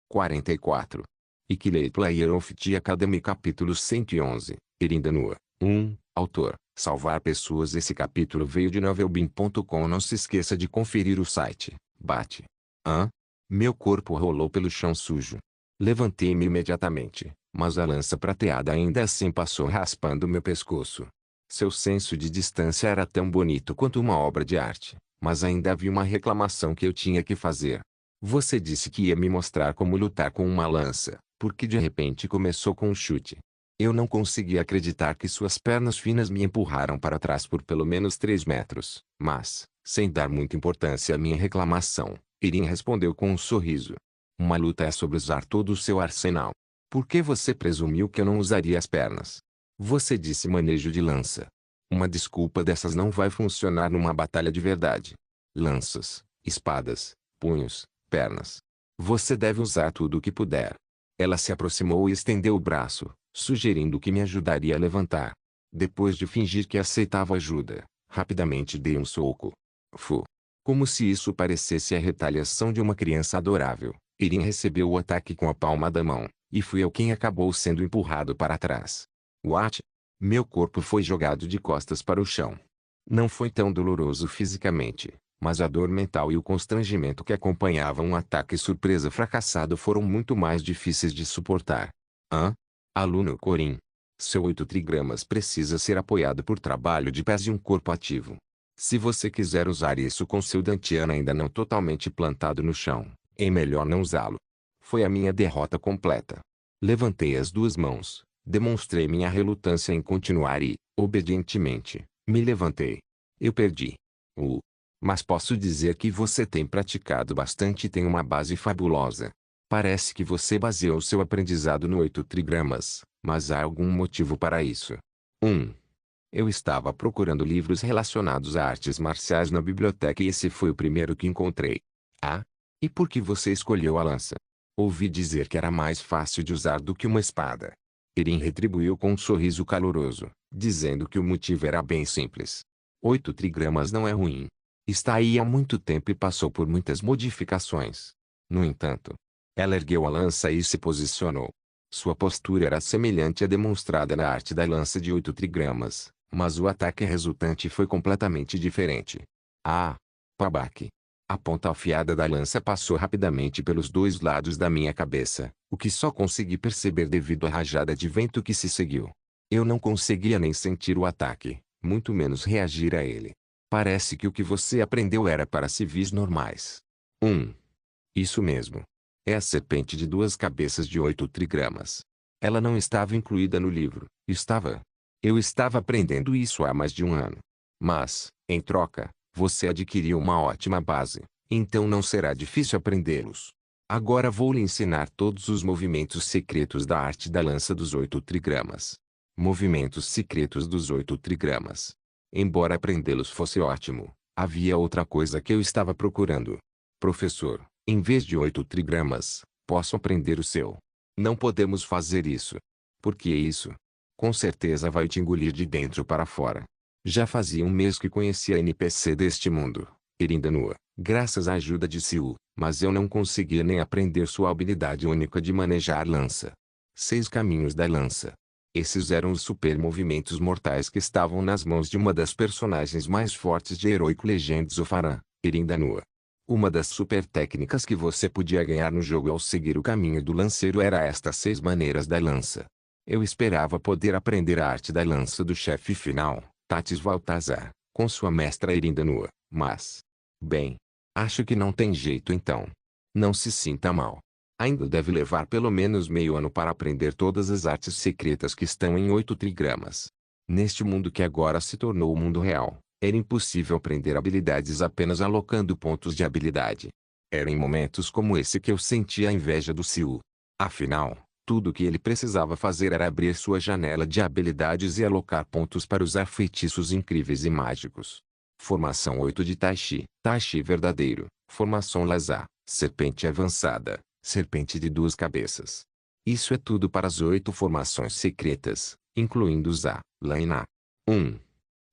44. Ikilei Player of the Academy capítulo 111, Erindanua. 1. Autor, salvar pessoas. Esse capítulo veio de novelbean.com. Não se esqueça de conferir o site. Bate. Hã? Meu corpo rolou pelo chão sujo. Levantei-me imediatamente, mas a lança prateada ainda assim passou raspando meu pescoço. Seu senso de distância era tão bonito quanto uma obra de arte, mas ainda havia uma reclamação que eu tinha que fazer. Você disse que ia me mostrar como lutar com uma lança, porque de repente começou com um chute. Eu não conseguia acreditar que suas pernas finas me empurraram para trás por pelo menos 3 metros, mas, sem dar muita importância à minha reclamação, Irin respondeu com um sorriso. Uma luta é sobre usar todo o seu arsenal. Por que você presumiu que eu não usaria as pernas? Você disse manejo de lança. Uma desculpa dessas não vai funcionar numa batalha de verdade. Lanças, espadas, punhos, pernas. Você deve usar tudo o que puder. Ela se aproximou e estendeu o braço, sugerindo que me ajudaria a levantar. Depois de fingir que aceitava ajuda, rapidamente dei um soco. Fu. Como se isso parecesse a retaliação de uma criança adorável, Irin recebeu o ataque com a palma da mão, e fui eu quem acabou sendo empurrado para trás. What? Meu corpo foi jogado de costas para o chão. Não foi tão doloroso fisicamente, mas a dor mental e o constrangimento que acompanhavam um ataque surpresa fracassado foram muito mais difíceis de suportar. Hã? Aluno Corin. Seu 8 trigramas precisa ser apoiado por trabalho de pés e um corpo ativo. Se você quiser usar isso com seu dantian ainda não totalmente plantado no chão, é melhor não usá-lo. Foi a minha derrota completa. Levantei as duas mãos, demonstrei minha relutância em continuar e, obedientemente, me levantei. Eu perdi. Mas posso dizer que você tem praticado bastante e tem uma base fabulosa. Parece que você baseou seu aprendizado no 8 trigramas, mas há algum motivo para isso. 1. Eu estava procurando livros relacionados a artes marciais na biblioteca e esse foi o primeiro que encontrei. Ah? E por que você escolheu a lança? Ouvi dizer que era mais fácil de usar do que uma espada. Irin retribuiu com um sorriso caloroso, dizendo que o motivo era bem simples. 8 trigramas não é ruim. Está aí há muito tempo e passou por muitas modificações. No entanto, ela ergueu a lança e se posicionou. Sua postura era semelhante à demonstrada na arte da lança de 8 trigramas, mas o ataque resultante foi completamente diferente. Ah! Pabaque! A ponta afiada da lança passou rapidamente pelos dois lados da minha cabeça, o que só consegui perceber devido à rajada de vento que se seguiu. Eu não conseguia nem sentir o ataque, muito menos reagir a ele. Parece que o que você aprendeu era para civis normais. 1. Isso mesmo. É a serpente de 2 cabeças de 8 trigramas. Ela não estava incluída no livro, estava? Eu estava aprendendo isso há mais de um ano. Mas, em troca, você adquiriu uma ótima base, então não será difícil aprendê-los. Agora vou lhe ensinar todos os movimentos secretos da arte da lança dos 8 trigramas. Movimentos secretos dos 8 trigramas. Embora aprendê-los fosse ótimo, havia outra coisa que eu estava procurando. Professor, em vez de 8 trigramas, posso aprender o seu. Não podemos fazer isso. Por que isso? Com certeza vai te engolir de dentro para fora. Já fazia um mês que conhecia a NPC deste mundo, Erindanua, graças à ajuda de Siu, mas eu não conseguia nem aprender sua habilidade única de manejar lança. 6 caminhos da lança. Esses eram os super movimentos mortais que estavam nas mãos de uma das personagens mais fortes de Heroic Legends of Aran, Erindanua. Uma das super técnicas que você podia ganhar no jogo ao seguir o caminho do lanceiro era estas 6 maneiras da lança. Eu esperava poder aprender a arte da lança do chefe final, Tatis Valtazar, com sua mestra Erindanua, mas... Bem, acho que não tem jeito então. Não se sinta mal. Ainda deve levar pelo menos meio ano para aprender todas as artes secretas que estão em 8 trigramas. Neste mundo que agora se tornou o mundo real, era impossível aprender habilidades apenas alocando pontos de habilidade. Era em momentos como esse que eu sentia a inveja do Siu. Afinal, tudo o que ele precisava fazer era abrir sua janela de habilidades e alocar pontos para usar feitiços incríveis e mágicos. Formação 8 de Taishi, Taishi verdadeiro. Formação Lazar, serpente avançada, serpente de 2 cabeças. Isso é tudo para as 8 formações secretas, incluindo Za, Laina. 1.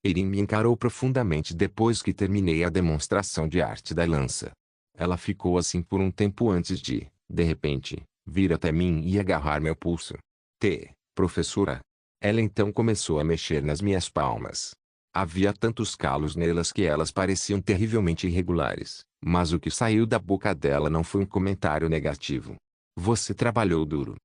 Irin me encarou profundamente depois que terminei a demonstração de arte da lança. Ela ficou assim por um tempo antes de, De repente, vir até mim e agarrar meu pulso. Professora. Ela então começou a mexer nas minhas palmas. Havia tantos calos nelas que elas pareciam terrivelmente irregulares, mas o que saiu da boca dela não foi um comentário negativo. Você trabalhou duro.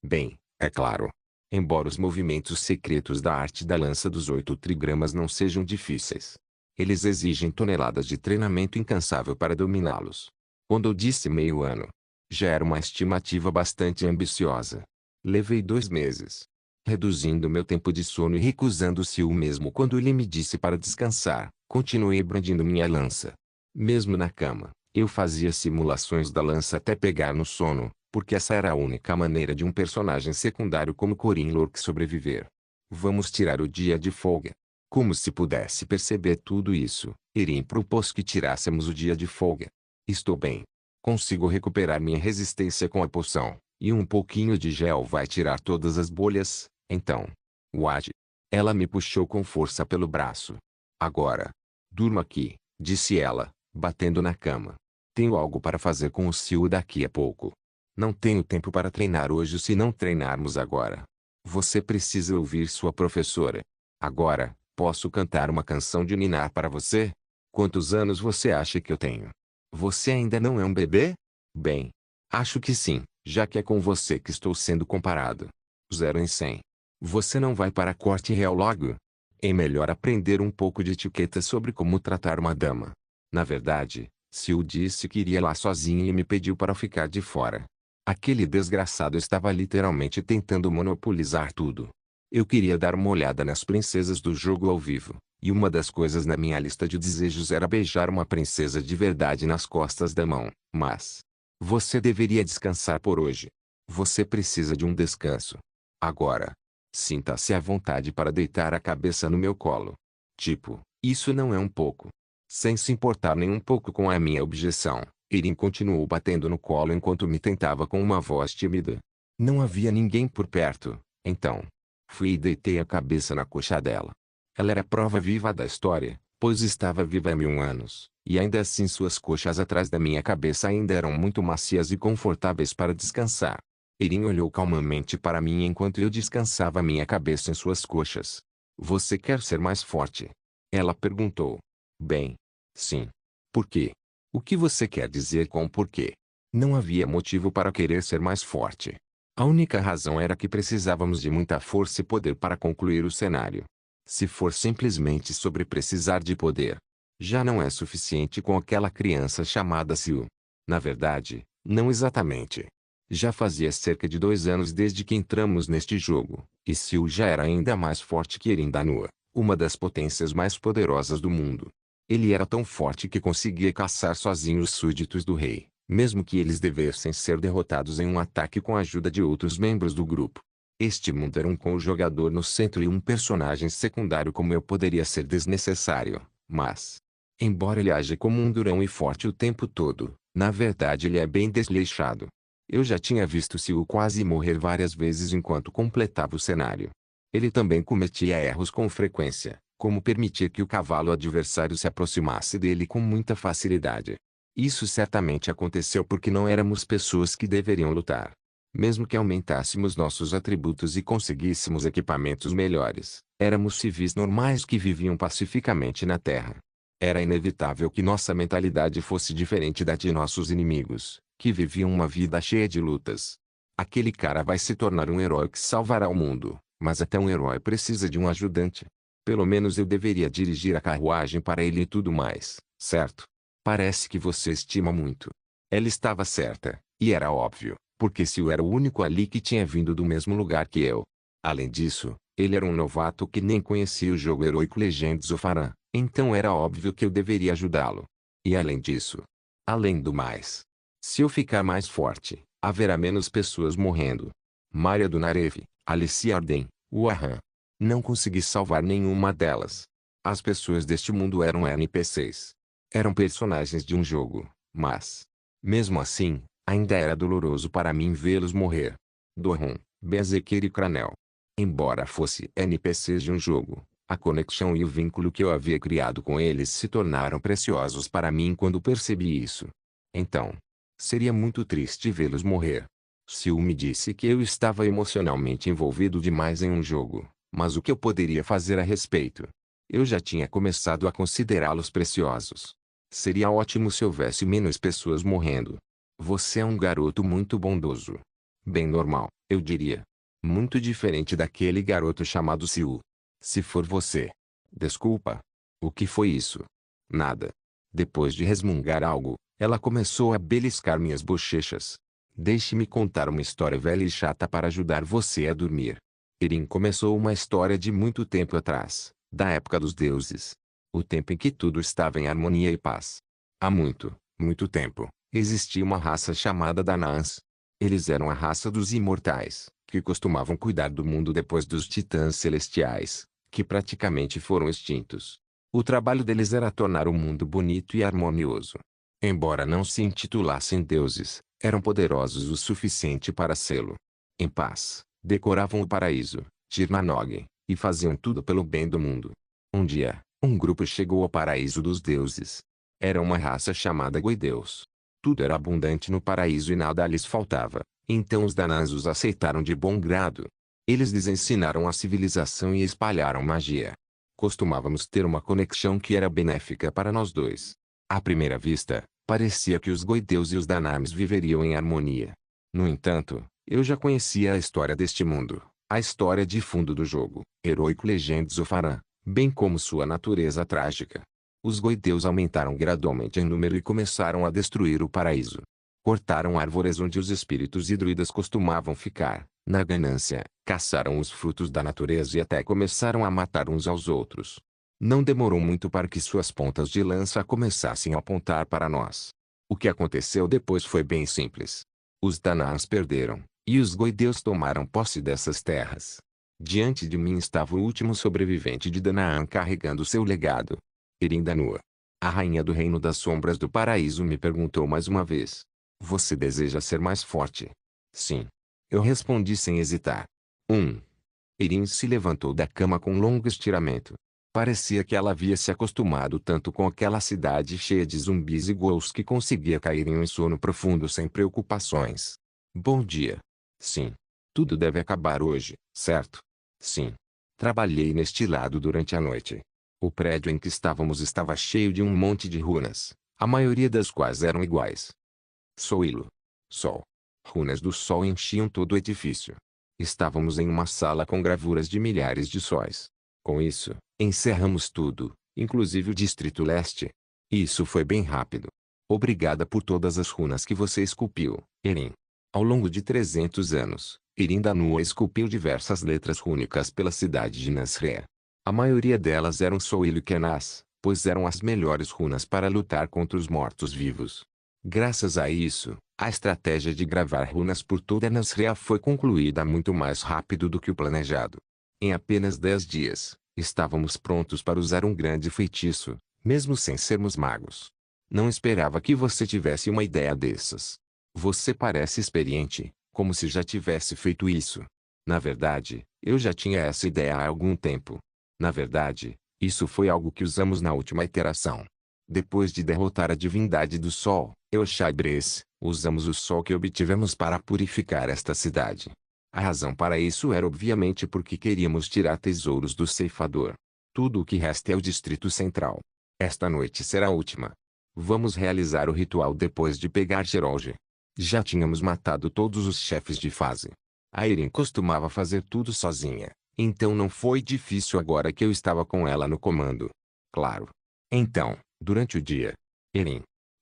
Bem, é claro. Embora os movimentos secretos da arte da lança dos 8 trigramas não sejam difíceis, eles exigem toneladas de treinamento incansável para dominá-los. Quando eu disse meio ano, já era uma estimativa bastante ambiciosa. Levei 2 meses, reduzindo meu tempo de sono e recusando-se o mesmo quando ele me disse para descansar. Continuei brandindo minha lança. Mesmo na cama, eu fazia simulações da lança até pegar no sono, porque essa era a única maneira de um personagem secundário como Corin Lorque sobreviver. Vamos tirar o dia de folga. Como se pudesse perceber tudo isso, Erin propôs que tirássemos o dia de folga. Estou bem. Consigo recuperar minha resistência com a poção, e um pouquinho de gel vai tirar todas as bolhas, então. Wade. Ela me puxou com força pelo braço. Agora. Durma aqui, disse ela, batendo na cama. Tenho algo para fazer com o Sil daqui a pouco. Não tenho tempo para treinar hoje se não treinarmos agora. Você precisa ouvir sua professora. Agora, posso cantar uma canção de ninar para você? Quantos anos você acha que eu tenho? Você ainda não é um bebê? Bem, acho que sim, já que é com você que estou sendo comparado. 0 em 100. Você não vai para a corte real logo? É melhor aprender um pouco de etiqueta sobre como tratar uma dama. Na verdade, Sil disse que iria lá sozinha e me pediu para ficar de fora. Aquele desgraçado estava literalmente tentando monopolizar tudo. Eu queria dar uma olhada nas princesas do jogo ao vivo, e uma das coisas na minha lista de desejos era beijar uma princesa de verdade nas costas da mão, mas... Você deveria descansar por hoje. Você precisa de um descanso. Agora. Sinta-se à vontade para deitar a cabeça no meu colo. Tipo, isso não é um pouco. Sem se importar nem um pouco com a minha objeção, Erin continuou batendo no colo enquanto me tentava com uma voz tímida. Não havia ninguém por perto, então. Fui e deitei a cabeça na coxa dela. Ela era a prova viva da história, pois estava viva há 1000 anos, e ainda assim suas coxas atrás da minha cabeça ainda eram muito macias e confortáveis para descansar. Erin olhou calmamente para mim enquanto eu descansava minha cabeça em suas coxas. Você quer ser mais forte? Ela perguntou. Bem, sim. Por quê? O que você quer dizer com porquê? Não havia motivo para querer ser mais forte. A única razão era que precisávamos de muita força e poder para concluir o cenário. Se for simplesmente sobre precisar de poder, já não é suficiente com aquela criança chamada Sil. Na verdade, não exatamente. Já fazia cerca de 2 anos desde que entramos neste jogo, e Sil já era ainda mais forte que Erendanua, uma das potências mais poderosas do mundo. Ele era tão forte que conseguia caçar sozinho os súditos do rei, mesmo que eles devessem ser derrotados em um ataque com a ajuda de outros membros do grupo. Este mundo era com o jogador no centro e um personagem secundário como eu poderia ser desnecessário, mas... Embora ele age como um durão e forte o tempo todo, na verdade ele é bem desleixado. Eu já tinha visto Sil quase morrer várias vezes enquanto completava o cenário. Ele também cometia erros com frequência, como permitir que o cavalo adversário se aproximasse dele com muita facilidade. Isso certamente aconteceu porque não éramos pessoas que deveriam lutar. Mesmo que aumentássemos nossos atributos e conseguíssemos equipamentos melhores, éramos civis normais que viviam pacificamente na Terra. Era inevitável que nossa mentalidade fosse diferente da de nossos inimigos, que viviam uma vida cheia de lutas. Aquele cara vai se tornar um herói que salvará o mundo, mas até um herói precisa de um ajudante. Pelo menos eu deveria dirigir a carruagem para ele e tudo mais, certo? Parece que você estima muito. Ela estava certa, e era óbvio, porque Sil era o único ali que tinha vindo do mesmo lugar que eu. Além disso, ele era um novato que nem conhecia o jogo Heroic Legends of Aran, então era óbvio que eu deveria ajudá-lo. E além disso, além do mais, se eu ficar mais forte, haverá menos pessoas morrendo. Maria do Nareve, Alicia Arden, Wahan. Não consegui salvar nenhuma delas. As pessoas deste mundo eram NPCs. Eram personagens de um jogo, mas, mesmo assim, ainda era doloroso para mim vê-los morrer. Doron, Bezequer e Cranel. Embora fosse NPCs de um jogo, a conexão e o vínculo que eu havia criado com eles se tornaram preciosos para mim quando percebi isso. Então, Seria muito triste vê-los morrer. Siu me disse que eu estava emocionalmente envolvido demais em um jogo, mas o que eu poderia fazer a respeito? Eu já tinha começado a considerá-los preciosos. Seria ótimo se houvesse menos pessoas morrendo. Você é um garoto muito bondoso. Bem normal, eu diria. Muito diferente daquele garoto chamado Siu. Se for você. Desculpa. O que foi isso? Nada. Depois de resmungar algo, ela começou a beliscar minhas bochechas. Deixe-me contar uma história velha e chata para ajudar você a dormir. Erin começou uma história de muito tempo atrás, da época dos deuses. O tempo em que tudo estava em harmonia e paz. Há muito, muito tempo, existia uma raça chamada Danaans. Eles eram a raça dos imortais, que costumavam cuidar do mundo depois dos titãs celestiais, que praticamente foram extintos. O trabalho deles era tornar o mundo bonito e harmonioso. Embora não se intitulassem deuses, eram poderosos o suficiente para sê-lo. Em paz, decoravam o paraíso, Tirnanog, e faziam tudo pelo bem do mundo. Um dia, um grupo chegou ao paraíso dos deuses. Era uma raça chamada Goideus. Tudo era abundante no paraíso e nada lhes faltava, então os Danaans os aceitaram de bom grado. Eles lhes ensinaram a civilização e espalharam magia. Costumávamos ter uma conexão que era benéfica para nós dois. À primeira vista, parecia que os Goideus e os Danaans viveriam em harmonia. No entanto, eu já conhecia a história deste mundo, a história de fundo do jogo, Heroic Legends of Aran, bem como sua natureza trágica. Os Goideus aumentaram gradualmente em número e começaram a destruir o paraíso. Cortaram árvores onde os espíritos e druidas costumavam ficar, na ganância, caçaram os frutos da natureza e até começaram a matar uns aos outros. Não demorou muito para que suas pontas de lança começassem a apontar para nós. O que aconteceu depois foi bem simples. Os Danaans perderam, e os Goideus tomaram posse dessas terras. Diante de mim estava o último sobrevivente de Danaan carregando seu legado. Erindanua, a rainha do reino das sombras do paraíso, me perguntou mais uma vez. Você deseja ser mais forte? Sim. Eu respondi sem hesitar. 1. Erin se levantou da cama com um longo estiramento. Parecia que ela havia se acostumado tanto com aquela cidade cheia de zumbis e ghouls que conseguia cair em um sono profundo sem preocupações. Bom dia. Sim. Tudo deve acabar hoje, certo? Sim. Trabalhei neste lado durante a noite. O prédio em que estávamos estava cheio de um monte de runas, a maioria das quais eram iguais. Soilo. Sol. Runas do sol enchiam todo o edifício. Estávamos em uma sala com gravuras de milhares de sóis. Com isso, encerramos tudo, inclusive o Distrito Leste. Isso foi bem rápido. Obrigada por todas as runas que você esculpiu, Erin. Ao longo de 300 anos, Erindanua esculpiu diversas letras rúnicas pela cidade de Nasré. A maioria delas eram Soil e Kenas, pois eram as melhores runas para lutar contra os mortos-vivos. Graças a isso, a estratégia de gravar runas por toda Nasré foi concluída muito mais rápido do que o planejado. Em apenas 10 dias, estávamos prontos para usar um grande feitiço, mesmo sem sermos magos. Não esperava que você tivesse uma ideia dessas. Você parece experiente, como se já tivesse feito isso. Na verdade, eu já tinha essa ideia há algum tempo. Na verdade, isso foi algo que usamos na última iteração. Depois de derrotar a divindade do Sol, Eushadres, usamos o Sol que obtivemos para purificar esta cidade. A razão para isso era obviamente porque queríamos tirar tesouros do ceifador. Tudo o que resta é o Distrito Central. Esta noite será a última. Vamos realizar o ritual depois de pegar Gerolge. Já tínhamos matado todos os chefes de fase. A Erin costumava fazer tudo sozinha, então não foi difícil agora que eu estava com ela no comando. Claro. Então, durante o dia,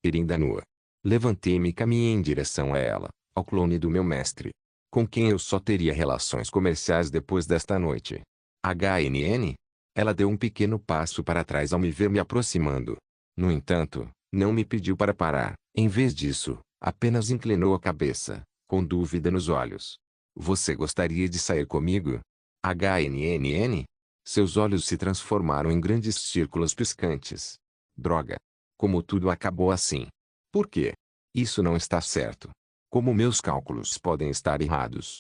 Erindanua. Levantei-me e caminhei em direção a ela, ao clone do meu mestre, com quem eu só teria relações comerciais depois desta noite. HNN? Ela deu um pequeno passo para trás ao me ver me aproximando. No entanto, não me pediu para parar. Em vez disso, apenas inclinou a cabeça, com dúvida nos olhos. Você gostaria de sair comigo? HNNN? Seus olhos se transformaram em grandes círculos piscantes. Droga! Como tudo acabou assim. Por quê? Isso não está certo. Como meus cálculos podem estar errados?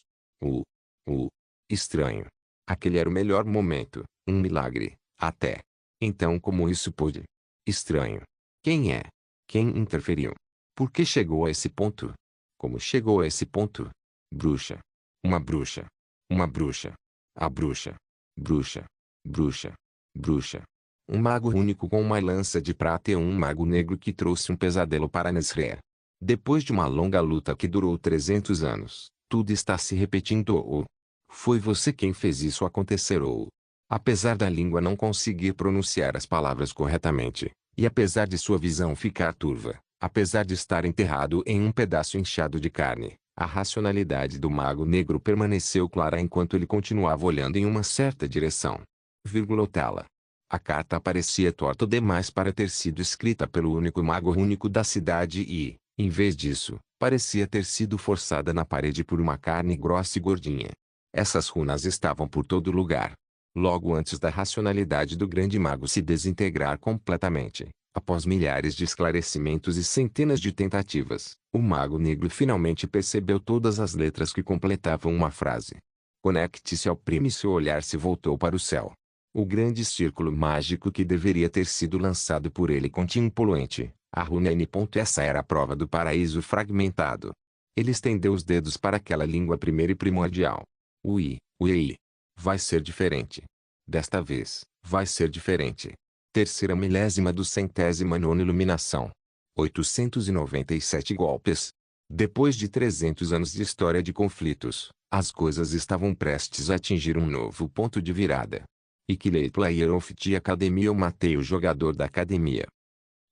Estranho. Aquele era o melhor momento, um milagre, até. Então como isso pôde? Estranho. Quem é? Quem interferiu? Por que chegou a esse ponto? Como chegou a esse ponto? Bruxa. Uma bruxa. Uma bruxa. A bruxa. Bruxa. Bruxa. Bruxa. Um mago único com uma lança de prata e um mago negro que trouxe um pesadelo para Nesré. Depois de uma longa luta que durou 300 anos, tudo está se repetindo ou foi você quem fez isso acontecer ou apesar da língua não conseguir pronunciar as palavras corretamente, e apesar de sua visão ficar turva, apesar de estar enterrado em um pedaço inchado de carne, a racionalidade do mago negro permaneceu clara enquanto ele continuava olhando em uma certa direção. Virgulotá-la. A carta parecia torta demais para ter sido escrita pelo único mago único da cidade e, em vez disso, parecia ter sido forçada na parede por uma carne grossa e gordinha. Essas runas estavam por todo lugar. Logo antes da racionalidade do grande mago se desintegrar completamente, após milhares de esclarecimentos e centenas de tentativas, o mago negro finalmente percebeu todas as letras que completavam uma frase. Conecte-se ao primo e seu olhar se voltou para o céu. O grande círculo mágico que deveria ter sido lançado por ele continha um poluente, a runa N. Essa era a prova do paraíso fragmentado. Ele estendeu os dedos para aquela língua primeira e primordial. Ui, ui. Vai ser diferente. Desta vez, vai ser diferente. Terceira milésima do 109ª iluminação. 897 golpes. Depois de 300 anos de história de conflitos, as coisas estavam prestes a atingir um novo ponto de virada. Ikilei Player of the Academy. Eu matei o jogador da academia.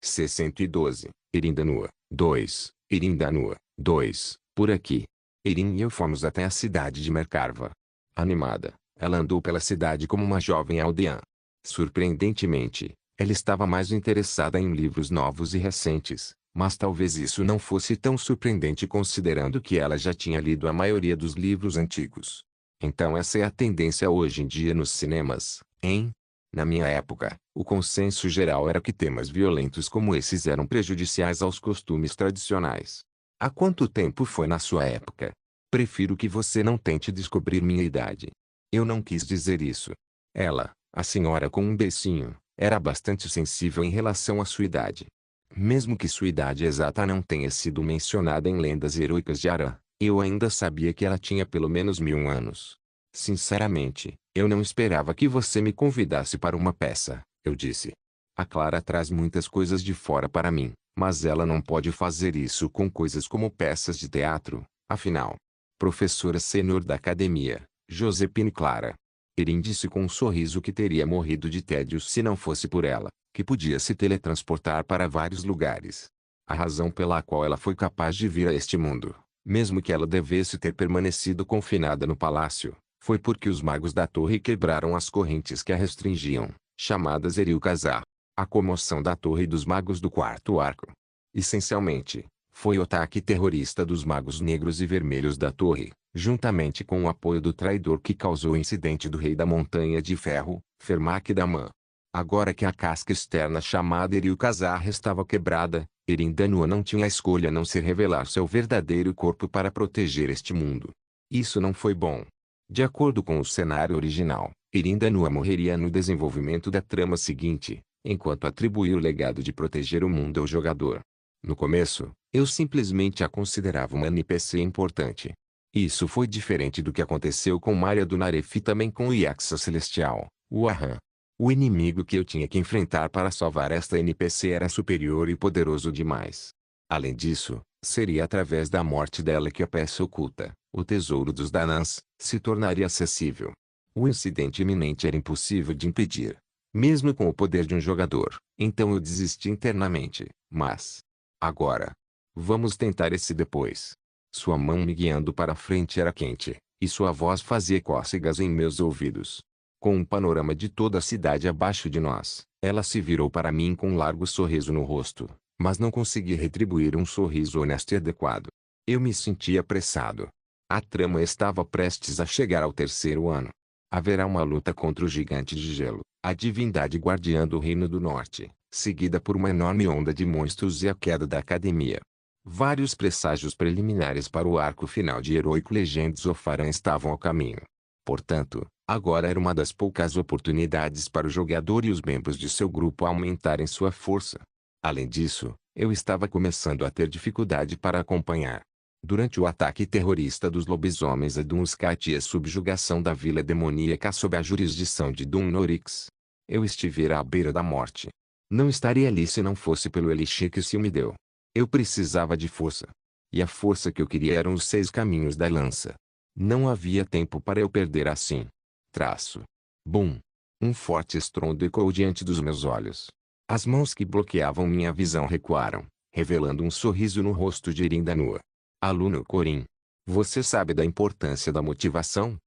C-112, Irindanua, 2, Irindanua, 2, por aqui. Irin e eu fomos até a cidade de Mercarva. Animada, ela andou pela cidade como uma jovem aldeã. Surpreendentemente, ela estava mais interessada em livros novos e recentes, mas talvez isso não fosse tão surpreendente considerando que ela já tinha lido a maioria dos livros antigos. Então essa é a tendência hoje em dia nos cinemas, hein? Na minha época, o consenso geral era que temas violentos como esses eram prejudiciais aos costumes tradicionais. Há quanto tempo foi na sua época? Prefiro que você não tente descobrir minha idade. Eu não quis dizer isso. Ela, a senhora com um beicinho, era bastante sensível em relação à sua idade. Mesmo que sua idade exata não tenha sido mencionada em lendas heroicas de Arã, eu ainda sabia que ela tinha pelo menos 1000 anos. Sinceramente, eu não esperava que você me convidasse para uma peça, eu disse. A Clara traz muitas coisas de fora para mim, mas ela não pode fazer isso com coisas como peças de teatro, afinal. Professora sênior da academia, Josepine Clara. Erin disse com um sorriso que teria morrido de tédio se não fosse por ela, que podia se teletransportar para vários lugares. A razão pela qual ela foi capaz de vir a este mundo, mesmo que ela devesse ter permanecido confinada no palácio, foi porque os magos da torre quebraram as correntes que a restringiam, chamadas Eril-Kazar. A comoção da torre dos magos do quarto arco. Essencialmente, foi o ataque terrorista dos magos negros e vermelhos da torre, juntamente com o apoio do traidor que causou o incidente do Rei da Montanha de Ferro, Fermac Daman. Agora que a casca externa chamada Eril-Kazar estava quebrada, Irindanua não tinha a escolha a não ser revelar seu verdadeiro corpo para proteger este mundo. Isso não foi bom. De acordo com o cenário original, Irindanua morreria no desenvolvimento da trama seguinte, enquanto atribuía o legado de proteger o mundo ao jogador. No começo, eu simplesmente a considerava uma NPC importante. Isso foi diferente do que aconteceu com Maria do Naref e também com o Iaxa Celestial, o Aham. O inimigo que eu tinha que enfrentar para salvar esta NPC era superior e poderoso demais. Além disso, seria através da morte dela que a peça oculta, o tesouro dos Danans, se tornaria acessível. O incidente iminente era impossível de impedir, mesmo com o poder de um jogador, então eu desisti internamente, mas... agora. Vamos tentar esse depois. Sua mão me guiando para a frente era quente, e sua voz fazia cócegas em meus ouvidos. Com um panorama de toda a cidade abaixo de nós, ela se virou para mim com um largo sorriso no rosto, mas não consegui retribuir um sorriso honesto e adequado. Eu me sentia apressado. A trama estava prestes a chegar ao terceiro ano. Haverá uma luta contra o gigante de gelo, a divindade guardiã do Reino do Norte, seguida por uma enorme onda de monstros e a queda da academia. Vários presságios preliminares para o arco final de Heroic Legends of Aran estavam ao caminho. Portanto, agora era uma das poucas oportunidades para o jogador e os membros de seu grupo aumentarem sua força. Além disso, Eu estava começando a ter dificuldade para acompanhar. Durante o ataque terrorista dos lobisomens a Dunscat e a subjugação da vila demoníaca sob a jurisdição de Dunnorix, eu estivera à beira da morte. Não estaria ali se não fosse pelo elixir que se me deu. Eu precisava de força. E a força que eu queria eram os 6 caminhos da lança. Não havia tempo para eu perder assim. Traço. Bum! Um forte estrondo ecoou diante dos meus olhos. As mãos que bloqueavam minha visão recuaram, revelando um sorriso no rosto de Irindanua. Aluno Corin. Você sabe da importância da motivação?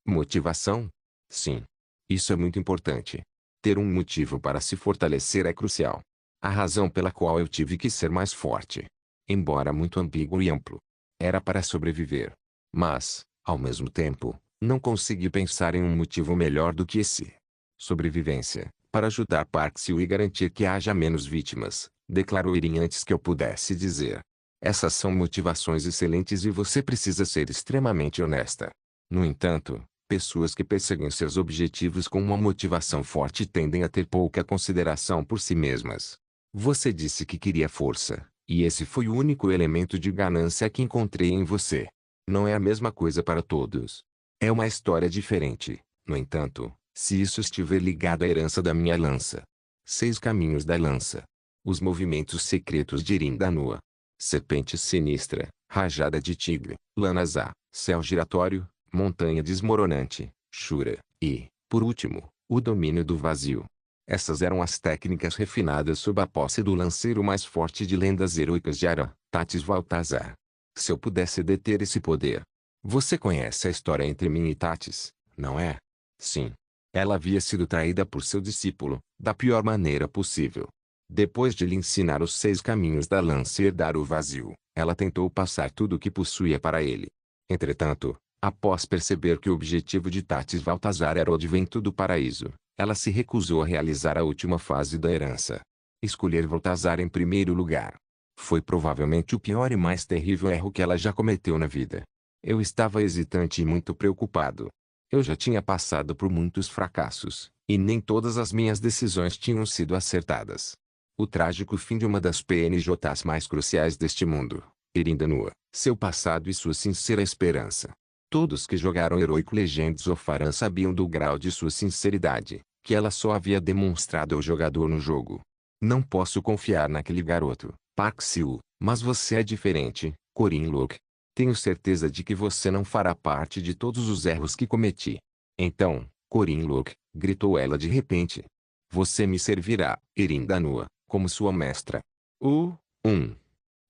Motivação? Sim. Isso é muito importante. Ter um motivo para se fortalecer é crucial. A razão pela qual eu tive que ser mais forte, embora muito ambíguo e amplo, era para sobreviver. Mas, ao mesmo tempo, não consegui pensar em um motivo melhor do que esse. Sobrevivência, para ajudar Parksil e garantir que haja menos vítimas, declarou Irin antes que eu pudesse dizer. Essas são motivações excelentes e você precisa ser extremamente honesta. No entanto, pessoas que perseguem seus objetivos com uma motivação forte tendem a ter pouca consideração por si mesmas. Você disse que queria força, e esse foi o único elemento de ganância que encontrei em você. Não é a mesma coisa para todos. É uma história diferente, no entanto, se isso estiver ligado à herança da minha lança. 6 caminhos da lança. Os movimentos secretos de Irindanua. Serpente sinistra, rajada de tigre, Lanazá, céu giratório, montanha desmoronante, Shura, e, por último, o domínio do vazio. Essas eram as técnicas refinadas sob a posse do lanceiro mais forte de lendas heroicas de Ara, Tatis Valtazar. Se eu pudesse deter esse poder. Você conhece a história entre mim e Tatis, não é? Sim. Ela havia sido traída por seu discípulo, da pior maneira possível. Depois de lhe ensinar os 6 caminhos da lança e herdar o vazio, ela tentou passar tudo o que possuía para ele. Entretanto, após perceber que o objetivo de Tatis Valtazar era o advento do paraíso, ela se recusou a realizar a última fase da herança. Escolher Valtazar em primeiro lugar. Foi provavelmente o pior e mais terrível erro que ela já cometeu na vida. Eu estava hesitante e muito preocupado. Eu já tinha passado por muitos fracassos, e nem todas as minhas decisões tinham sido acertadas. O trágico fim de uma das PNJs mais cruciais deste mundo, Irindanua, seu passado e sua sincera esperança. Todos que jogaram Heroic Legends of Aran sabiam do grau de sua sinceridade, que ela só havia demonstrado ao jogador no jogo. Não posso confiar naquele garoto, Parksil, mas você é diferente, Corin Lok. Tenho certeza de que você não fará parte de todos os erros que cometi. Então, Corin Lok, gritou ela de repente. Você me servirá, Irindanua, como sua mestra.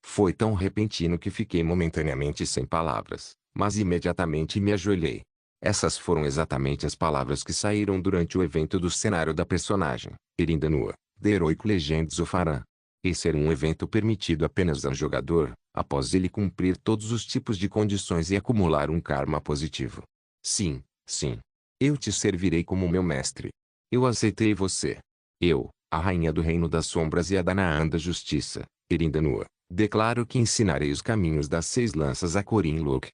Foi tão repentino que fiquei momentaneamente sem palavras, mas imediatamente me ajoelhei. Essas foram exatamente as palavras que saíram durante o evento do cenário da personagem, Irindanua, The Heroic Legends of Aran. Esse era um evento permitido apenas ao jogador, após ele cumprir todos os tipos de condições e acumular um karma positivo. Sim, sim. Eu te servirei como meu mestre. Eu aceitei você. Eu, a rainha do reino das sombras e a Danaã da justiça, Irindanua, declaro que ensinarei os caminhos das 6 lanças a Corin Lok.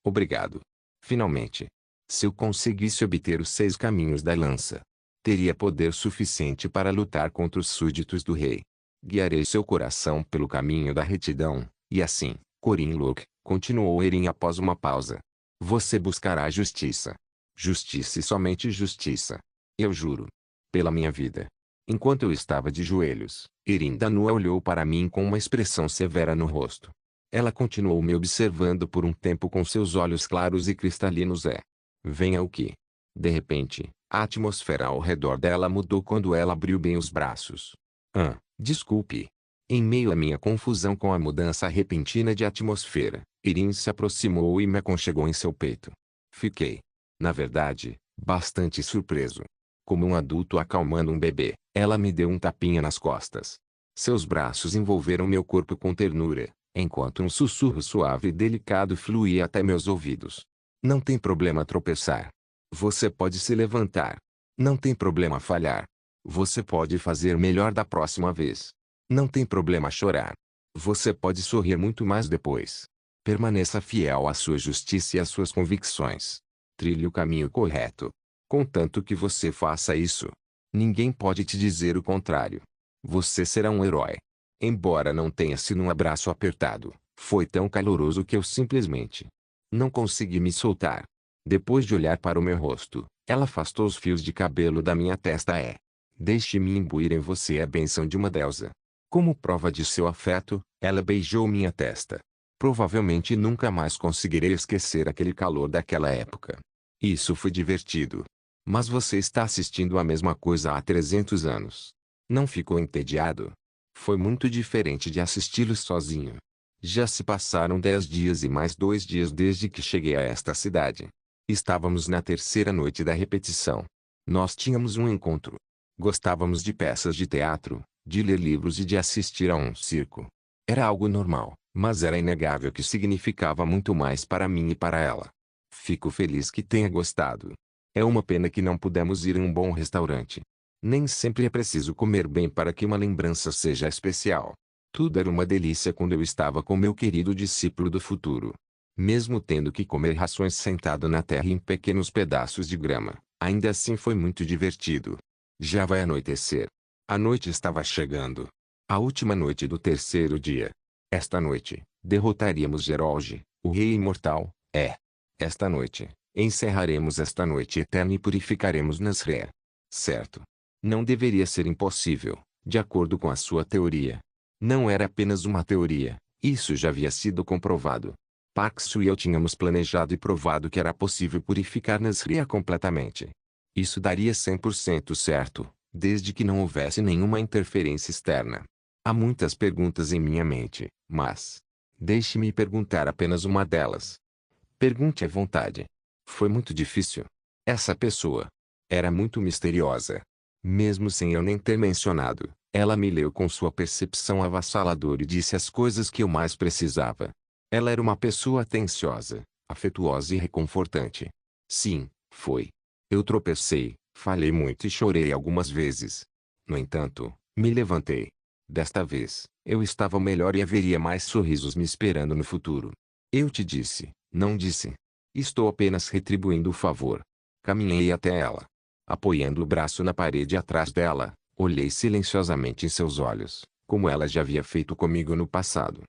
Obrigado. Finalmente. Se eu conseguisse obter os 6 caminhos da lança, teria poder suficiente para lutar contra os súditos do rei. Guiarei seu coração pelo caminho da retidão, e assim, Corin Lok, continuou Erin após uma pausa. Você buscará justiça. Justiça e somente justiça. Eu juro. Pela minha vida. Enquanto eu estava de joelhos, Irindanua olhou para mim com uma expressão severa no rosto. Ela continuou me observando por um tempo com seus olhos claros e cristalinos. Venha o que? De repente, a atmosfera ao redor dela mudou quando ela abriu bem os braços. Desculpe. Em meio à minha confusão com a mudança repentina de atmosfera, Irin se aproximou e me aconchegou em seu peito. Fiquei, na verdade, bastante surpreso. Como um adulto acalmando um bebê, ela me deu um tapinha nas costas. Seus braços envolveram meu corpo com ternura, enquanto um sussurro suave e delicado fluía até meus ouvidos. Não tem problema tropeçar. Você pode se levantar. Não tem problema falhar. Você pode fazer melhor da próxima vez. Não tem problema chorar. Você pode sorrir muito mais depois. Permaneça fiel à sua justiça e às suas convicções. Trilhe o caminho correto. Contanto que você faça isso. Ninguém pode te dizer o contrário. Você será um herói. Embora não tenha sido um abraço apertado, foi tão caloroso que eu simplesmente não consegui me soltar. Depois de olhar para o meu rosto, ela afastou os fios de cabelo da minha testa. Deixe-me imbuir em você a bênção de uma deusa. Como prova de seu afeto, ela beijou minha testa. Provavelmente nunca mais conseguirei esquecer aquele calor daquela época. Isso foi divertido. Mas você está assistindo a mesma coisa há 300 anos. Não ficou entediado? Foi muito diferente de assisti-lo sozinho. Já se passaram 10 dias e mais 2 dias desde que cheguei a esta cidade. Estávamos na terceira noite da repetição. Nós tínhamos um encontro. Gostávamos de peças de teatro, de ler livros e de assistir a um circo. Era algo normal, mas era inegável que significava muito mais para mim e para ela. Fico feliz que tenha gostado. É uma pena que não pudemos ir em um bom restaurante. Nem sempre é preciso comer bem para que uma lembrança seja especial. Tudo era uma delícia quando eu estava com meu querido discípulo do futuro. Mesmo tendo que comer rações sentado na terra em pequenos pedaços de grama, ainda assim foi muito divertido. Já vai anoitecer. A noite estava chegando. A última noite do terceiro dia. Esta noite, derrotaríamos Geralge, o rei imortal. Esta noite, encerraremos esta noite eterna e purificaremos Nasrea. Certo. Não deveria ser impossível, de acordo com a sua teoria. Não era apenas uma teoria, isso já havia sido comprovado. Paxu e eu tínhamos planejado e provado que era possível purificar Nasrea completamente. Isso daria 100% certo, desde que não houvesse nenhuma interferência externa. Há muitas perguntas em minha mente, mas deixe-me perguntar apenas uma delas. Pergunte à vontade. Foi muito difícil. Essa pessoa era muito misteriosa. Mesmo sem eu nem ter mencionado, ela me leu com sua percepção avassaladora e disse as coisas que eu mais precisava. Ela era uma pessoa atenciosa, afetuosa e reconfortante. Sim, foi. Eu tropecei, falhei muito e chorei algumas vezes. No entanto, me levantei. Desta vez, eu estava melhor e haveria mais sorrisos me esperando no futuro. Eu te disse, não disse. Estou apenas retribuindo o favor. Caminhei até ela. Apoiando o braço na parede atrás dela, olhei silenciosamente em seus olhos, como ela já havia feito comigo no passado.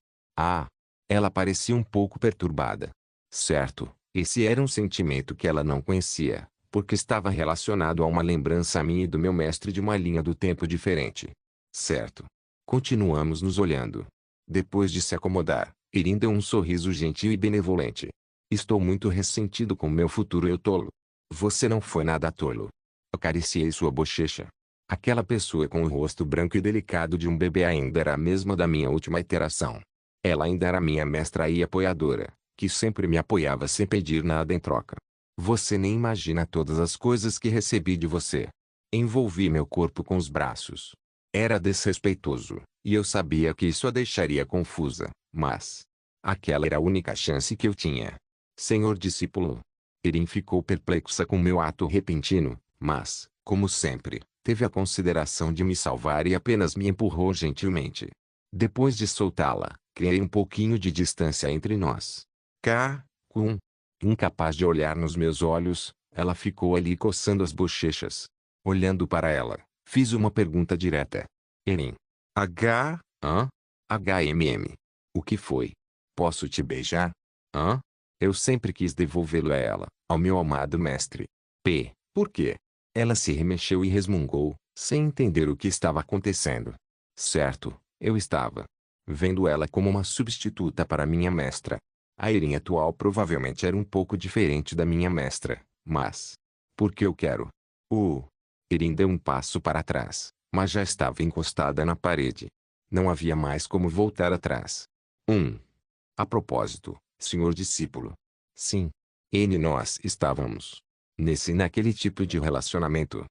Ela parecia um pouco perturbada. Certo, esse era um sentimento que ela não conhecia, porque estava relacionado a uma lembrança minha e do meu mestre de uma linha do tempo diferente. Certo. Continuamos nos olhando. Depois de se acomodar, Erin deu um sorriso gentil e benevolente. Estou muito ressentido com meu futuro, eu tolo. Você não foi nada tolo. Acariciei sua bochecha. Aquela pessoa com o rosto branco e delicado de um bebê ainda era a mesma da minha última iteração. Ela ainda era minha mestra e apoiadora, que sempre me apoiava sem pedir nada em troca. Você nem imagina todas as coisas que recebi de você. Envolvi meu corpo com os braços. Era desrespeitoso, e eu sabia que isso a deixaria confusa, mas aquela era a única chance que eu tinha. Senhor discípulo. Erin ficou perplexa com meu ato repentino, mas, como sempre, teve a consideração de me salvar e apenas me empurrou gentilmente. Depois de soltá-la, criei um pouquinho de distância entre nós. Incapaz de olhar nos meus olhos, ela ficou ali coçando as bochechas. Olhando para ela, fiz uma pergunta direta. Erin. HMM. O que foi? Posso te beijar? Eu sempre quis devolvê-lo a ela, ao meu amado mestre. Por quê? Ela se remexeu e resmungou, sem entender o que estava acontecendo. Certo, eu estava vendo ela como uma substituta para minha mestra. A Erin atual provavelmente era um pouco diferente da minha mestra, mas porque eu quero. Erin deu um passo para trás, mas já estava encostada na parede. Não havia mais como voltar atrás. A propósito, senhor discípulo. Sim. Nós estávamos naquele tipo de relacionamento.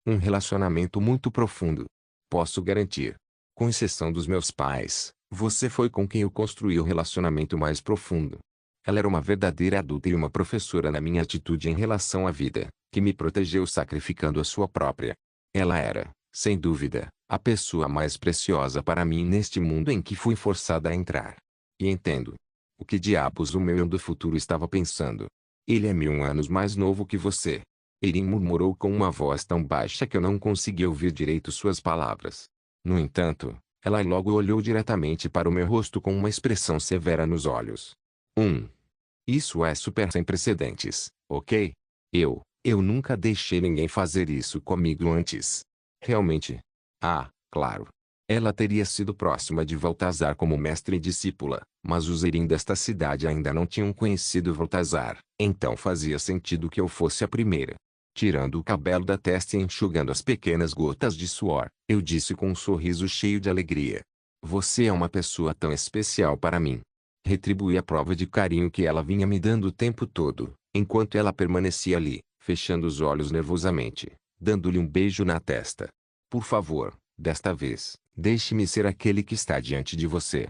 Um relacionamento muito profundo. Posso garantir. Com exceção dos meus pais, você foi com quem eu construí o relacionamento mais profundo. Ela era uma verdadeira adulta e uma professora na minha atitude em relação à vida, que me protegeu sacrificando a sua própria. Ela era, sem dúvida, a pessoa mais preciosa para mim neste mundo em que fui forçada a entrar. E entendo. O que diabos o meu eu do futuro estava pensando? Ele é 1000 anos mais novo que você. Erin murmurou com uma voz tão baixa que eu não consegui ouvir direito suas palavras. No entanto, ela logo olhou diretamente para o meu rosto com uma expressão severa nos olhos. Isso é super sem precedentes, ok? Eu nunca deixei ninguém fazer isso comigo antes. Realmente. Ah, claro. Ela teria sido próxima de Baltazar como mestre e discípula, mas os Erin desta cidade ainda não tinham conhecido Baltazar, então fazia sentido que eu fosse a primeira. Tirando o cabelo da testa e enxugando as pequenas gotas de suor, eu disse com um sorriso cheio de alegria. Você é uma pessoa tão especial para mim. Retribuí a prova de carinho que ela vinha me dando o tempo todo, enquanto ela permanecia ali, fechando os olhos nervosamente, dando-lhe um beijo na testa. Por favor, desta vez, deixe-me ser aquele que está diante de você.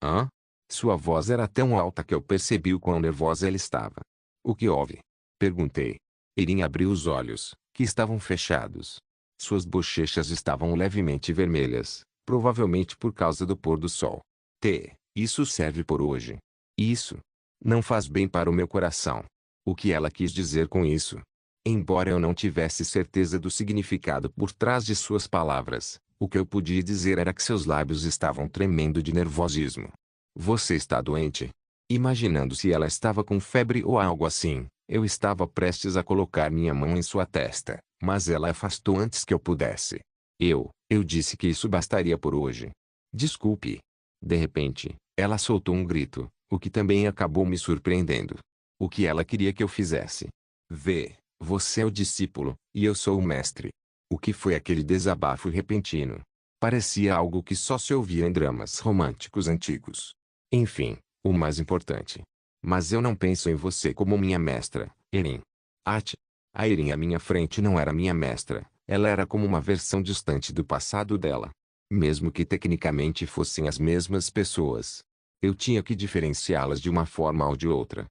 Hã? Sua voz era tão alta que eu percebi o quão nervosa ela estava. O que houve? Perguntei. Erin abriu os olhos, que estavam fechados. Suas bochechas estavam levemente vermelhas, provavelmente por causa do pôr do sol. Isso serve por hoje. Isso não faz bem para o meu coração. O que ela quis dizer com isso? Embora eu não tivesse certeza do significado por trás de suas palavras, o que eu podia dizer era que seus lábios estavam tremendo de nervosismo. Você está doente? Imaginando se ela estava com febre ou algo assim, eu estava prestes a colocar minha mão em sua testa, mas ela afastou antes que eu pudesse. Eu disse que isso bastaria por hoje. Desculpe. De repente, ela soltou um grito, o que também acabou me surpreendendo. O que ela queria que eu fizesse? Você é o discípulo, e eu sou o mestre. O que foi aquele desabafo repentino? Parecia algo que só se ouvia em dramas românticos antigos. Enfim, o mais importante. Mas eu não penso em você como minha mestra, Erin. A Erin à minha frente não era minha mestra, ela era como uma versão distante do passado dela. Mesmo que tecnicamente fossem as mesmas pessoas, eu tinha que diferenciá-las de uma forma ou de outra.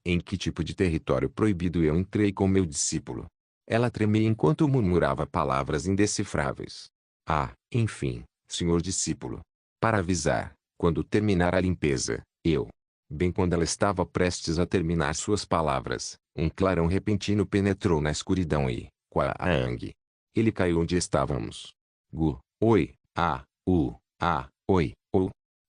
Em que tipo de território proibido eu entrei com meu discípulo? Ela tremia enquanto murmurava palavras indecifráveis. Enfim, senhor discípulo. Para avisar, quando terminar a limpeza, Bem quando ela estava prestes a terminar suas palavras, um clarão repentino penetrou na escuridão e, Kwaang. Ele caiu onde estávamos. Oi, oi,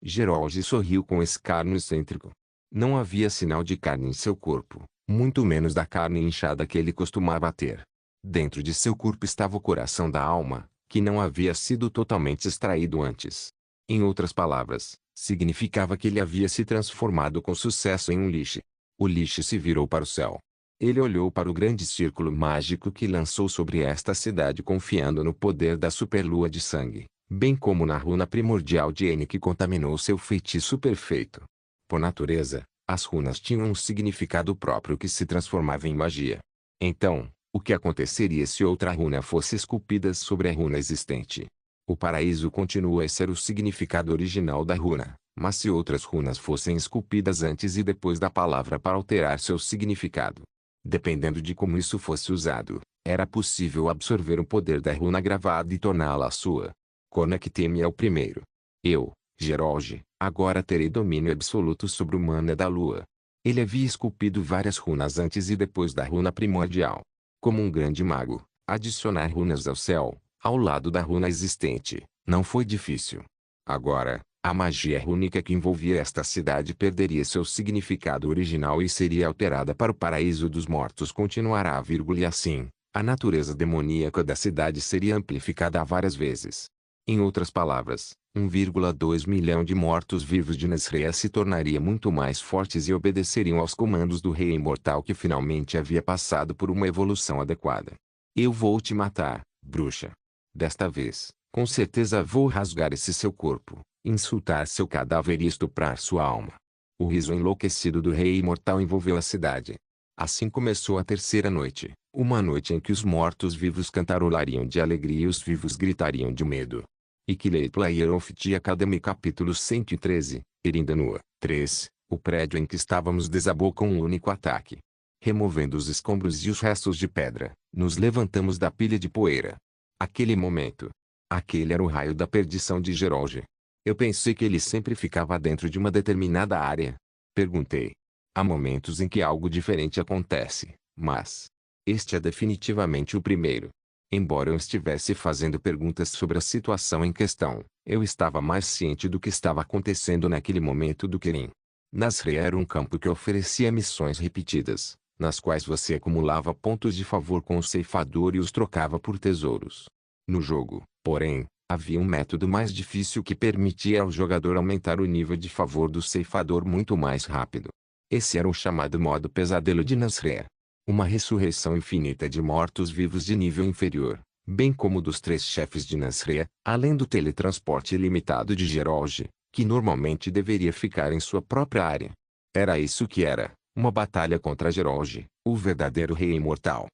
Geralge sorriu com escárnio excêntrico. Não havia sinal de carne em seu corpo, muito menos da carne inchada que ele costumava ter. Dentro de seu corpo estava o coração da alma, que não havia sido totalmente extraído antes. Em outras palavras, significava que ele havia se transformado com sucesso em um lixo. O lixo se virou para o céu. Ele olhou para o grande círculo mágico que lançou sobre esta cidade confiando no poder da superlua de sangue, bem como na runa primordial de N que contaminou seu feitiço perfeito. Por natureza, as runas tinham um significado próprio que se transformava em magia. Então, o que aconteceria se outra runa fosse esculpida sobre a runa existente? O paraíso continua a ser o significado original da runa, mas se outras runas fossem esculpidas antes e depois da palavra para alterar seu significado, dependendo de como isso fosse usado, era possível absorver o poder da runa gravada e torná-la sua. Conecte-me ao primeiro. Geralge, agora terei domínio absoluto sobre o mana da lua. Ele havia esculpido várias runas antes e depois da runa primordial. Como um grande mago, adicionar runas ao céu, ao lado da runa existente, não foi difícil. Agora, a magia rúnica que envolvia esta cidade perderia seu significado original e seria alterada para o paraíso dos mortos continuará, e assim, a natureza demoníaca da cidade seria amplificada várias vezes. Em outras palavras, 1,2 milhão de mortos-vivos de Nesrea se tornaria muito mais fortes e obedeceriam aos comandos do rei imortal que finalmente havia passado por uma evolução adequada. Eu vou te matar, bruxa. Desta vez, com certeza vou rasgar esse seu corpo, insultar seu cadáver e estuprar sua alma. O riso enlouquecido do rei imortal envolveu a cidade. Assim começou a terceira noite, uma noite em que os mortos-vivos cantarolariam de alegria e os vivos gritariam de medo. Ikilei Player of the Academy Capítulo 113, Erindanua, 3, o prédio em que estávamos desabou com um único ataque. Removendo os escombros e os restos de pedra, nos levantamos da pilha de poeira. Aquele momento. Aquele era o raio da perdição de Geralge. Eu pensei que ele sempre ficava dentro de uma determinada área. Perguntei. Há momentos em que algo diferente acontece, mas este é definitivamente o primeiro. Embora eu estivesse fazendo perguntas sobre a situação em questão, eu estava mais ciente do que estava acontecendo naquele momento do que Kerim. Nasri era um campo que oferecia missões repetidas, nas quais você acumulava pontos de favor com o ceifador e os trocava por tesouros. No jogo, porém, havia um método mais difícil que permitia ao jogador aumentar o nível de favor do ceifador muito mais rápido. Esse era o chamado modo pesadelo de Nasri. Uma ressurreição infinita de mortos-vivos de nível inferior, bem como dos 3 chefes de Nasri, além do teletransporte ilimitado de Geralge, que normalmente deveria ficar em sua própria área. Era isso que era, uma batalha contra Geralge, o verdadeiro rei imortal.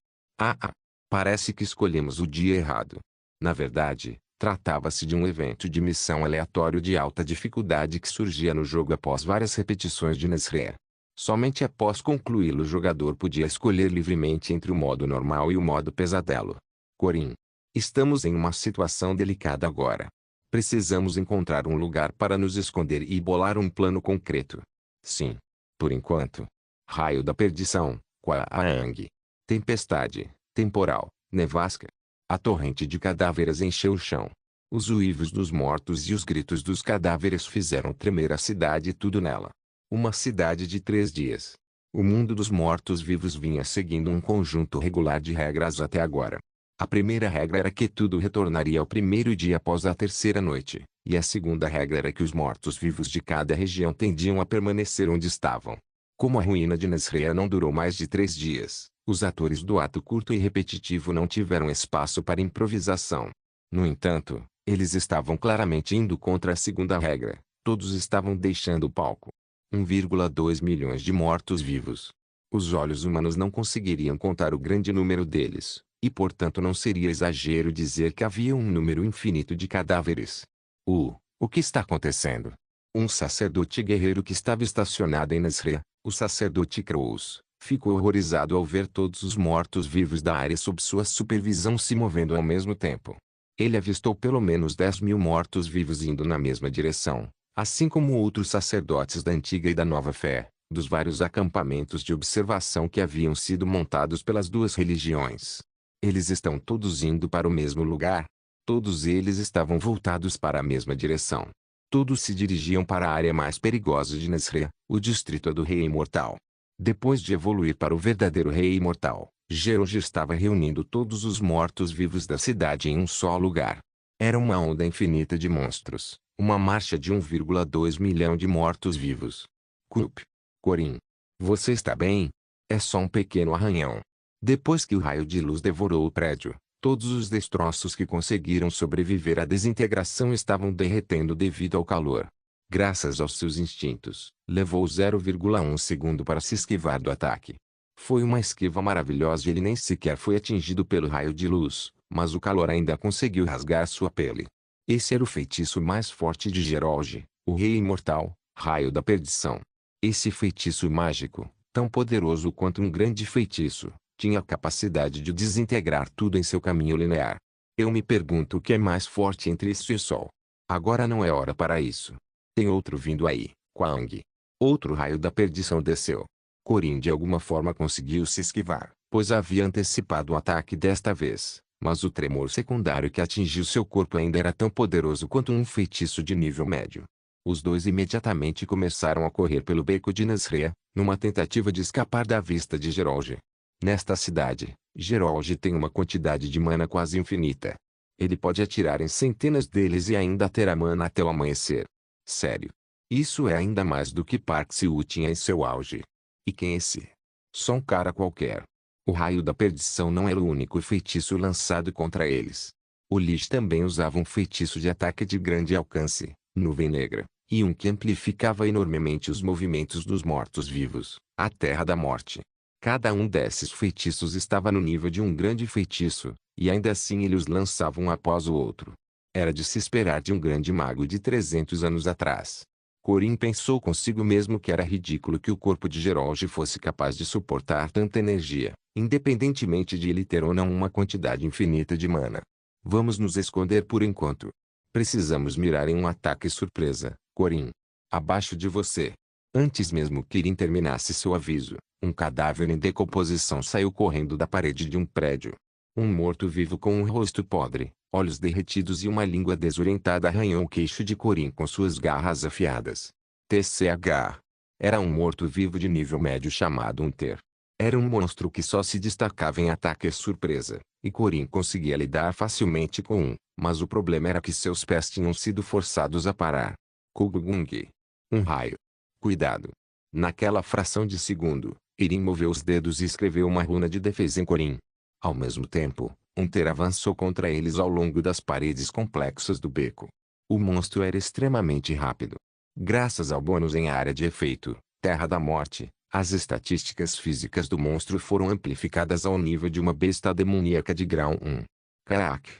Parece que escolhemos o dia errado. Na verdade, tratava-se de um evento de missão aleatório de alta dificuldade que surgia no jogo após várias repetições de Nasri. Somente após concluí-lo o jogador podia escolher livremente entre o modo normal e o modo pesadelo. Kerim. Estamos em uma situação delicada agora. Precisamos encontrar um lugar para nos esconder e bolar um plano concreto. Sim. Por enquanto. Raio da perdição, Kwaang. Tempestade, temporal, nevasca. A torrente de cadáveres encheu o chão. Os uivos dos mortos e os gritos dos cadáveres fizeram tremer a cidade e tudo nela. Uma cidade de 3 dias. O mundo dos mortos-vivos vinha seguindo um conjunto regular de regras até agora. A primeira regra era que tudo retornaria ao primeiro dia após a terceira noite, e a segunda regra era que os mortos-vivos de cada região tendiam a permanecer onde estavam. Como a ruína de Nasria não durou mais de 3 dias, os atores do ato curto e repetitivo não tiveram espaço para improvisação. No entanto, eles estavam claramente indo contra a segunda regra. Todos estavam deixando o palco. 1,2 milhões de mortos-vivos. Os olhos humanos não conseguiriam contar o grande número deles, e portanto não seria exagero dizer que havia um número infinito de cadáveres. O que está acontecendo? Um sacerdote guerreiro que estava estacionado em Nasria, o sacerdote Kroos, ficou horrorizado ao ver todos os mortos-vivos da área sob sua supervisão se movendo ao mesmo tempo. Ele avistou pelo menos 10.000 mortos-vivos indo na mesma direção. Assim como outros sacerdotes da antiga e da nova fé, dos vários acampamentos de observação que haviam sido montados pelas duas religiões. Eles estão todos indo para o mesmo lugar. Todos eles estavam voltados para a mesma direção. Todos se dirigiam para a área mais perigosa de Nasria, o distrito do Rei Imortal. Depois de evoluir para o verdadeiro Rei Imortal, Geralge estava reunindo todos os mortos-vivos da cidade em um só lugar. Era uma onda infinita de monstros. Uma marcha de 1,2 milhão de mortos-vivos. Kerim. Você está bem? É só um pequeno arranhão. Depois que o raio de luz devorou o prédio, todos os destroços que conseguiram sobreviver à desintegração estavam derretendo devido ao calor. Graças aos seus instintos, levou 0,1 segundo para se esquivar do ataque. Foi uma esquiva maravilhosa e ele nem sequer foi atingido pelo raio de luz, mas o calor ainda conseguiu rasgar sua pele. Esse era o feitiço mais forte de Geralge, o Rei Imortal, Raio da Perdição. Esse feitiço mágico, tão poderoso quanto um grande feitiço, tinha a capacidade de desintegrar tudo em seu caminho linear. Eu me pergunto o que é mais forte entre isso e o Sol. Agora não é hora para isso. Tem outro vindo aí, Kwaang. Outro raio da perdição desceu. Kerim de alguma forma conseguiu se esquivar, pois havia antecipado o ataque desta vez. Mas o tremor secundário que atingiu seu corpo ainda era tão poderoso quanto um feitiço de nível médio. Os dois imediatamente começaram a correr pelo beco de Nasria, numa tentativa de escapar da vista de Geralge. Nesta cidade, Geralge tem uma quantidade de mana quase infinita. Ele pode atirar em centenas deles e ainda terá mana até o amanhecer. Sério. Isso é ainda mais do que Park Siu tinha em seu auge. E quem é esse? Só um cara qualquer. O raio da perdição não era o único feitiço lançado contra eles. O Lich também usava um feitiço de ataque de grande alcance, Nuvem Negra, e um que amplificava enormemente os movimentos dos mortos-vivos, a Terra da Morte. Cada um desses feitiços estava no nível de um grande feitiço, e ainda assim ele os lançava um após o outro. Era de se esperar de um grande mago de 300 anos atrás. Kerim pensou consigo mesmo que era ridículo que o corpo de Geralge fosse capaz de suportar tanta energia, independentemente de ele ter ou não uma quantidade infinita de mana. Vamos nos esconder por enquanto. Precisamos mirar em um ataque surpresa, Kerim. Abaixo de você. Antes mesmo que Irin terminasse seu aviso, um cadáver em decomposição saiu correndo da parede de um prédio. Um morto-vivo com um rosto podre, olhos derretidos e uma língua desorientada arranhou o queixo de Corin com suas garras afiadas. TCH. Era um morto-vivo de nível médio chamado Unter. Era um monstro que só se destacava em ataques surpresa, e Corin conseguia lidar facilmente com um, mas o problema era que seus pés tinham sido forçados a parar. Kugung. Um raio. Cuidado. Naquela fração de segundo, Irin moveu os dedos e escreveu uma runa de defesa em Corin. Ao mesmo tempo, Unter avançou contra eles ao longo das paredes complexas do beco. O monstro era extremamente rápido. Graças ao bônus em área de efeito, Terra da Morte, as estatísticas físicas do monstro foram amplificadas ao nível de uma besta demoníaca de grau 1. Caraca!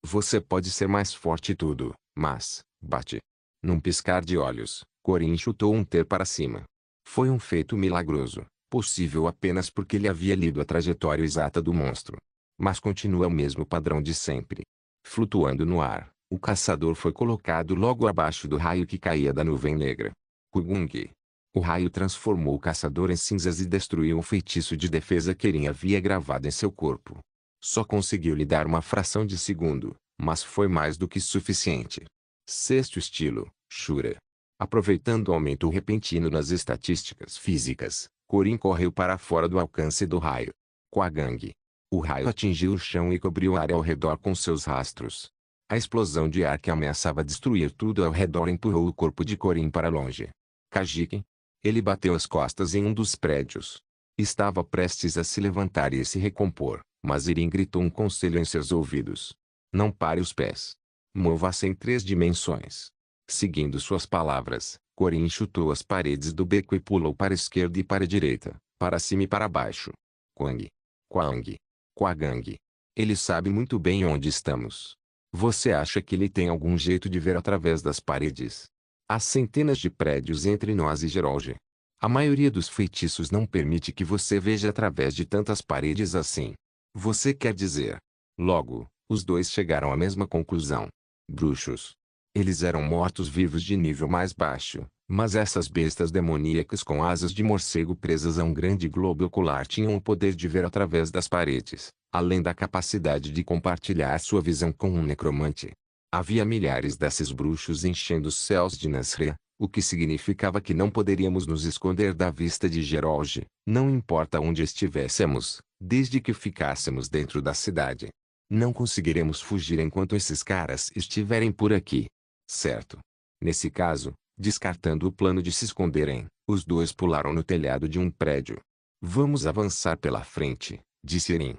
Você pode ser mais forte e tudo, mas, bate. Num piscar de olhos, Corin chutou Unter para cima. Foi um feito milagroso, possível apenas porque ele havia lido a trajetória exata do monstro. Mas continua o mesmo padrão de sempre. Flutuando no ar, o caçador foi colocado logo abaixo do raio que caía da nuvem negra. Kugung. O raio transformou o caçador em cinzas e destruiu o feitiço de defesa que Irin havia gravado em seu corpo. Só conseguiu lhe dar uma fração de segundo, mas foi mais do que suficiente. Sexto estilo, Shura. Aproveitando o aumento repentino nas estatísticas físicas, Corin correu para fora do alcance do raio. Quagang. O raio atingiu o chão e cobriu a área ao redor com seus rastros. A explosão de ar que ameaçava destruir tudo ao redor empurrou o corpo de Corin para longe. Kajiki. Ele bateu as costas em um dos prédios. Estava prestes a se levantar e se recompor, mas Irin gritou um conselho em seus ouvidos. Não pare os pés. Mova-se em 3 dimensões. Seguindo suas palavras, Corin chutou as paredes do beco e pulou para a esquerda e para a direita, para cima e para baixo. Quang. Quang. Quagang. Ele sabe muito bem onde estamos. Você acha que ele tem algum jeito de ver através das paredes? Há centenas de prédios entre nós e Geralge. A maioria dos feitiços não permite que você veja através de tantas paredes assim. Você quer dizer? Logo, os dois chegaram à mesma conclusão. Bruxos. Eles eram mortos-vivos de nível mais baixo, mas essas bestas demoníacas com asas de morcego presas a um grande globo ocular tinham o poder de ver através das paredes, além da capacidade de compartilhar sua visão com um necromante. Havia milhares desses bruxos enchendo os céus de Nasria, o que significava que não poderíamos nos esconder da vista de Geralge, não importa onde estivéssemos, desde que ficássemos dentro da cidade. Não conseguiremos fugir enquanto esses caras estiverem por aqui. Certo. Nesse caso, descartando o plano de se esconderem, os dois pularam no telhado de um prédio. Vamos avançar pela frente, disse Irin.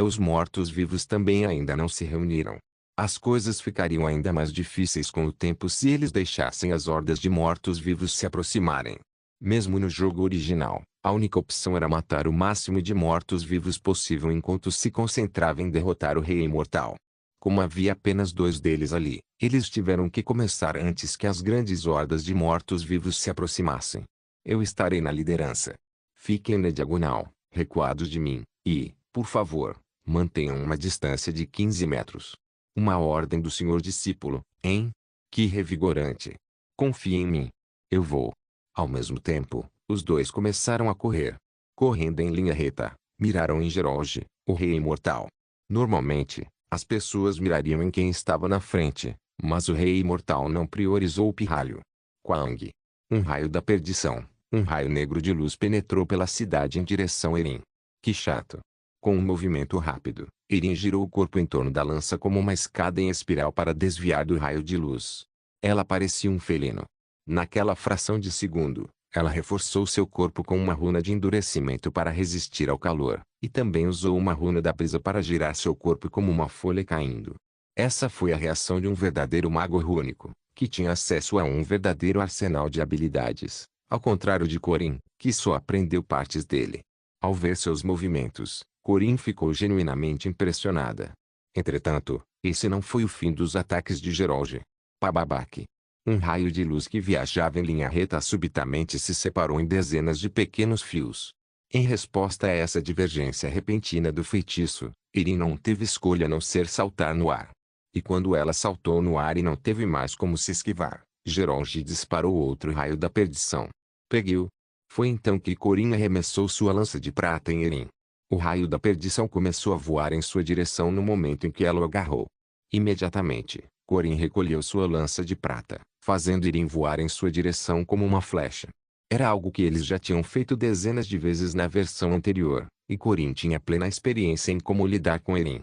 Os mortos-vivos também ainda não se reuniram. As coisas ficariam ainda mais difíceis com o tempo se eles deixassem as hordas de mortos-vivos se aproximarem. Mesmo no jogo original, a única opção era matar o máximo de mortos-vivos possível enquanto se concentrava em derrotar o Rei Imortal. Como havia apenas 2 deles ali, eles tiveram que começar antes que as grandes hordas de mortos-vivos se aproximassem. Eu estarei na liderança. Fiquem na diagonal, recuados de mim, e, por favor, mantenham uma distância de 15 metros. Uma ordem do senhor discípulo, hein? Que revigorante. Confie em mim. Eu vou. Ao mesmo tempo, os dois começaram a correr. Correndo em linha reta, miraram em Geralge, o Rei Imortal. Normalmente, as pessoas mirariam em quem estava na frente, mas o Rei Imortal não priorizou o pirralho. Quang. Um raio da perdição, um raio negro de luz penetrou pela cidade em direção a Irin. Que chato. Com um movimento rápido, Irin girou o corpo em torno da lança como uma escada em espiral para desviar do raio de luz. Ela parecia um felino. Naquela fração de segundo, ela reforçou seu corpo com uma runa de endurecimento para resistir ao calor, e também usou uma runa da brisa para girar seu corpo como uma folha caindo. Essa foi a reação de um verdadeiro mago rúnico, que tinha acesso a um verdadeiro arsenal de habilidades, ao contrário de Corin, que só aprendeu partes dele. Ao ver seus movimentos, Corin ficou genuinamente impressionada. Entretanto, esse não foi o fim dos ataques de Geralge. Pababaque. Um raio de luz que viajava em linha reta subitamente se separou em dezenas de pequenos fios. Em resposta a essa divergência repentina do feitiço, Irin não teve escolha a não ser saltar no ar. E quando ela saltou no ar e não teve mais como se esquivar, Geralge disparou outro raio da perdição. Peguei-o. Foi então que Corrin arremessou sua lança de prata em Erin. O raio da perdição começou a voar em sua direção no momento em que ela o agarrou. Imediatamente, Corrin recolheu sua lança de prata, fazendo Erin voar em sua direção como uma flecha. Era algo que eles já tinham feito dezenas de vezes na versão anterior, e Corrin tinha plena experiência em como lidar com Erin.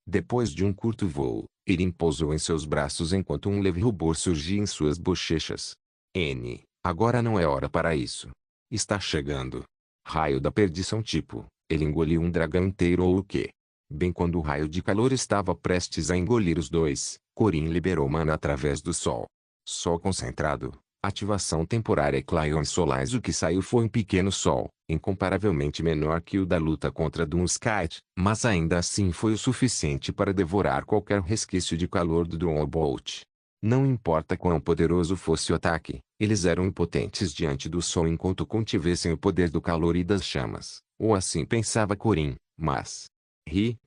Depois de um curto voo, Erin pousou em seus braços enquanto um leve rubor surgia em suas bochechas. Agora não é hora para isso. Está chegando. Raio da perdição tipo, ele engoliu um dragão inteiro ou o quê? Bem quando o raio de calor estava prestes a engolir os dois, Corrin liberou mana através do sol. Sol concentrado. Ativação temporária Clayons Solares. O que saiu foi um pequeno sol, incomparavelmente menor que o da luta contra Doomskite, mas ainda assim foi o suficiente para devorar qualquer resquício de calor do Dawnbolt. Não importa quão poderoso fosse o ataque, eles eram impotentes diante do sol enquanto contivessem o poder do calor e das chamas, ou assim pensava Corrin, mas...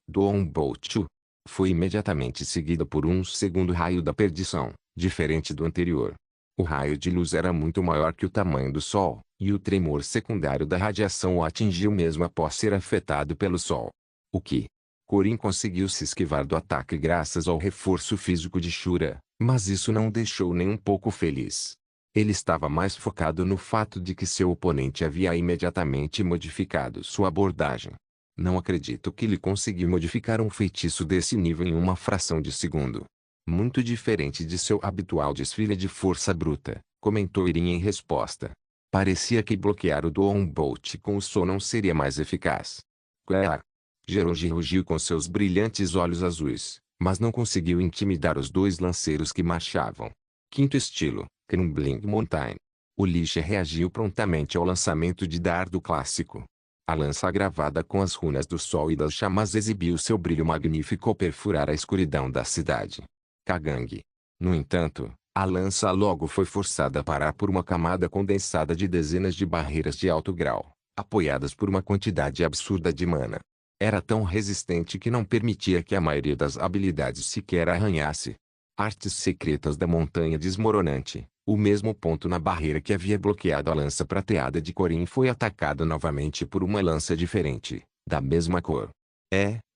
Dawnbolt foi imediatamente seguida por um segundo raio da perdição, diferente do anterior. O raio de luz era muito maior que o tamanho do Sol, e o tremor secundário da radiação o atingiu mesmo após ser afetado pelo Sol. O que? Corrin conseguiu se esquivar do ataque graças ao reforço físico de Shura, mas isso não o deixou nem um pouco feliz. Ele estava mais focado no fato de que seu oponente havia imediatamente modificado sua abordagem. Não acredito que ele conseguiu modificar um feitiço desse nível em uma fração de segundo. Muito diferente de seu habitual desfile de força bruta, comentou Erin em resposta. Parecia que bloquear o Dawnbolt com o sol não seria mais eficaz. Qual? Gerongi rugiu com seus brilhantes olhos azuis, mas não conseguiu intimidar os dois lanceiros que marchavam. Quinto estilo, Crumbling Mountain. O Lixa reagiu prontamente ao lançamento de dardo clássico. A lança gravada com as runas do sol e das chamas exibiu seu brilho magnífico ao perfurar a escuridão da cidade. Kagang. No entanto, a lança logo foi forçada a parar por uma camada condensada de dezenas de barreiras de alto grau, apoiadas por uma quantidade absurda de mana. Era tão resistente que não permitia que a maioria das habilidades sequer arranhasse. Artes secretas da montanha desmoronante. O mesmo ponto na barreira que havia bloqueado a lança prateada de Corrin foi atacado novamente por uma lança diferente, da mesma cor.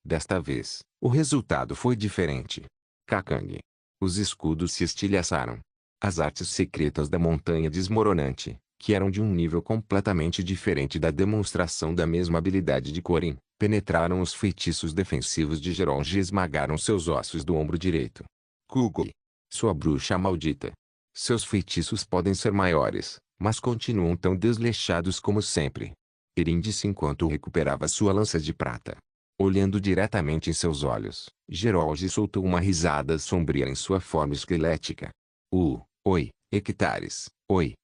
Desta vez, o resultado foi diferente. Kakang. Os escudos se estilhaçaram. As artes secretas da montanha desmoronante, que eram de um nível completamente diferente da demonstração da mesma habilidade de Corrin, penetraram os feitiços defensivos de Gerongi e esmagaram seus ossos do ombro direito. Kugui. Sua bruxa maldita. Seus feitiços podem ser maiores, mas continuam tão desleixados como sempre. Erin disse enquanto recuperava sua lança de prata. Olhando diretamente em seus olhos, Gerongi soltou uma risada sombria em sua forma esquelética. Oi, Hectares, oi,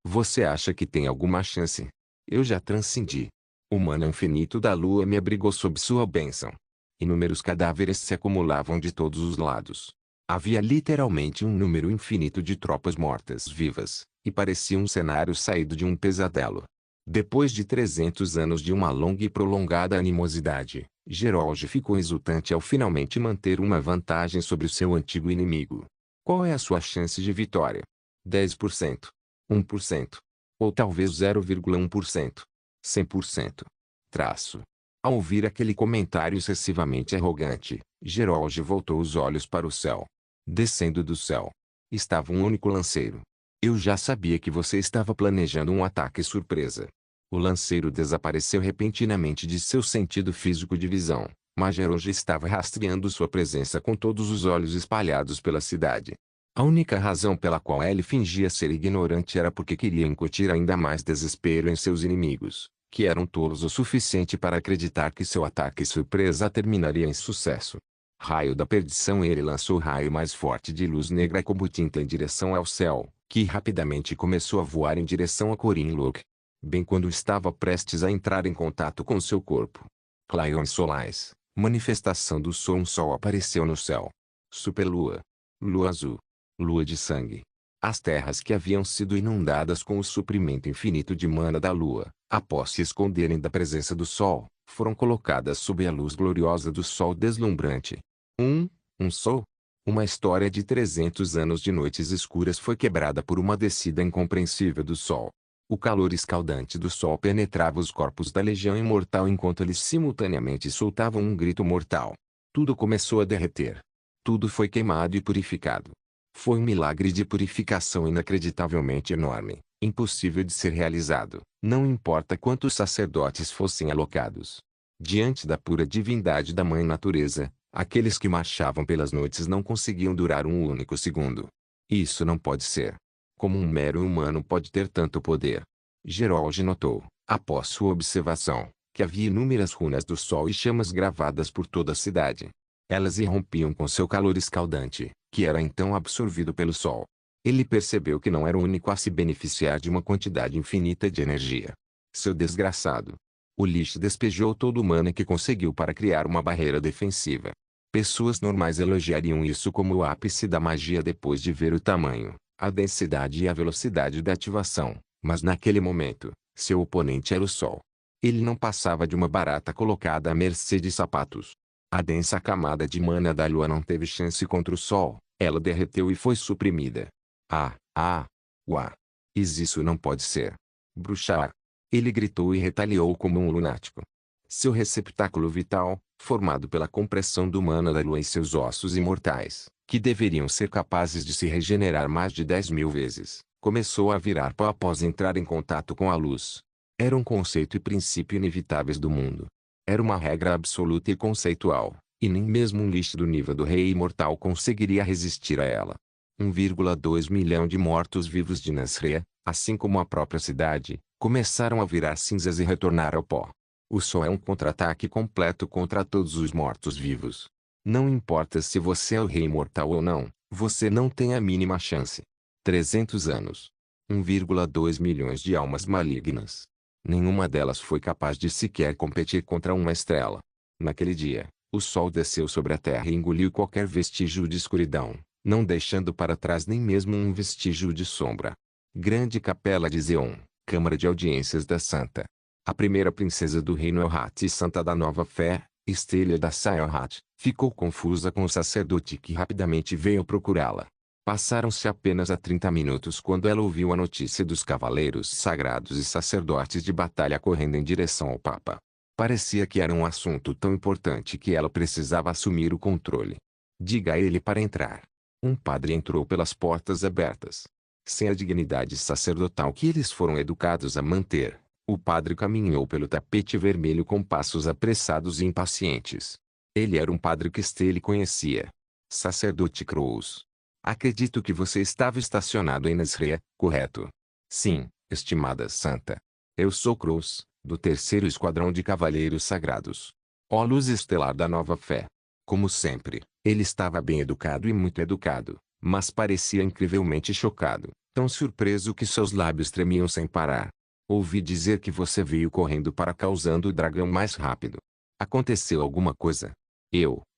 Você acha que tem alguma chance? Eu já transcendi. O mana infinito da lua me abrigou sob sua bênção. Inúmeros cadáveres se acumulavam de todos os lados. Havia literalmente um número infinito de tropas mortas-vivas, e parecia um cenário saído de um pesadelo. Depois de 300 anos de uma longa e prolongada animosidade, Gerongi ficou exultante ao finalmente manter uma vantagem sobre o seu antigo inimigo. Qual é a sua chance de vitória? 10%? 1%? Ou talvez 0,1%? 100%? Ao ouvir aquele comentário excessivamente arrogante, Gerongi voltou os olhos para o céu. Descendo do céu, estava um único lanceiro. Eu já sabia que você estava planejando um ataque surpresa. O lanceiro desapareceu repentinamente de seu sentido físico de visão, mas Gerongi estava rastreando sua presença com todos os olhos espalhados pela cidade. A única razão pela qual ele fingia ser ignorante era porque queria incutir ainda mais desespero em seus inimigos, que eram tolos o suficiente para acreditar que seu ataque surpresa terminaria em sucesso. Raio da perdição. Ele lançou o raio mais forte de luz negra como tinta em direção ao céu, que rapidamente começou a voar em direção a Corrin Lok. Bem quando estava prestes a entrar em contato com seu corpo. Clayons Solares, manifestação do sol. Um sol apareceu no céu. Superlua. Lua azul. Lua de sangue. As terras que haviam sido inundadas com o suprimento infinito de mana da lua, após se esconderem da presença do sol, foram colocadas sob a luz gloriosa do sol deslumbrante. Um sol? Uma história de 300 anos de noites escuras foi quebrada por uma descida incompreensível do sol. O calor escaldante do sol penetrava os corpos da legião imortal enquanto eles simultaneamente soltavam um grito mortal. Tudo começou a derreter. Tudo foi queimado e purificado. Foi um milagre de purificação inacreditavelmente enorme, impossível de ser realizado, não importa quantos sacerdotes fossem alocados. Diante da pura divindade da Mãe Natureza, aqueles que marchavam pelas noites não conseguiam durar um único segundo. Isso não pode ser. Como um mero humano pode ter tanto poder? Gerolge notou, após sua observação, que havia inúmeras runas do sol e chamas gravadas por toda a cidade. Elas irrompiam com seu calor escaldante, que era então absorvido pelo sol. Ele percebeu que não era o único a se beneficiar de uma quantidade infinita de energia. Seu desgraçado. O lixo despejou todo o mana que conseguiu para criar uma barreira defensiva. Pessoas normais elogiariam isso como o ápice da magia depois de ver o tamanho, a densidade e a velocidade da ativação, mas naquele momento, seu oponente era o sol. Ele não passava de uma barata colocada à mercê de sapatos. A densa camada de mana da lua não teve chance contra o sol, ela derreteu e foi suprimida. Uá! Isso não pode ser. Bruxa! Ele gritou e retaliou como um lunático. Seu receptáculo vital, formado pela compressão do mana da lua em seus ossos imortais, que deveriam ser capazes de se regenerar mais de 10.000 vezes, começou a virar pó após entrar em contato com a luz. Era um conceito e princípio inevitáveis do mundo. Era uma regra absoluta e conceitual, e nem mesmo um lixo do nível do rei imortal conseguiria resistir a ela. 1,2 milhão de mortos-vivos de Nasrea, assim como a própria cidade, começaram a virar cinzas e retornar ao pó. O sol é um contra-ataque completo contra todos os mortos-vivos. Não importa se você é o rei imortal ou não, você não tem a mínima chance. 300 anos. 1,2 milhões de almas malignas. Nenhuma delas foi capaz de sequer competir contra uma estrela. Naquele dia, o sol desceu sobre a terra e engoliu qualquer vestígio de escuridão, não deixando para trás nem mesmo um vestígio de sombra. Grande Capela de Zeon, Câmara de Audiências da Santa. A primeira princesa do reino Elhat e Santa da Nova Fé, Estela da Saelhat, ficou confusa com o sacerdote que rapidamente veio procurá-la. Passaram-se apenas 30 minutos quando ela ouviu a notícia dos cavaleiros sagrados e sacerdotes de batalha correndo em direção ao Papa. Parecia que era um assunto tão importante que ela precisava assumir o controle. Diga a ele para entrar. Um padre entrou pelas portas abertas. Sem a dignidade sacerdotal que eles foram educados a manter, o padre caminhou pelo tapete vermelho com passos apressados e impacientes. Ele era um padre que Estelle conhecia. Sacerdote Cruz. Acredito que você estava estacionado em Nasrea, correto? Sim, estimada santa. Eu sou Cruz, do 3º Esquadrão de Cavaleiros Sagrados. Ó luz estelar da Nova Fé. Como sempre, ele estava bem educado e muito educado, mas parecia incrivelmente chocado, tão surpreso que seus lábios tremiam sem parar. Ouvi dizer que você veio correndo para causando o dragão mais rápido. Aconteceu alguma coisa?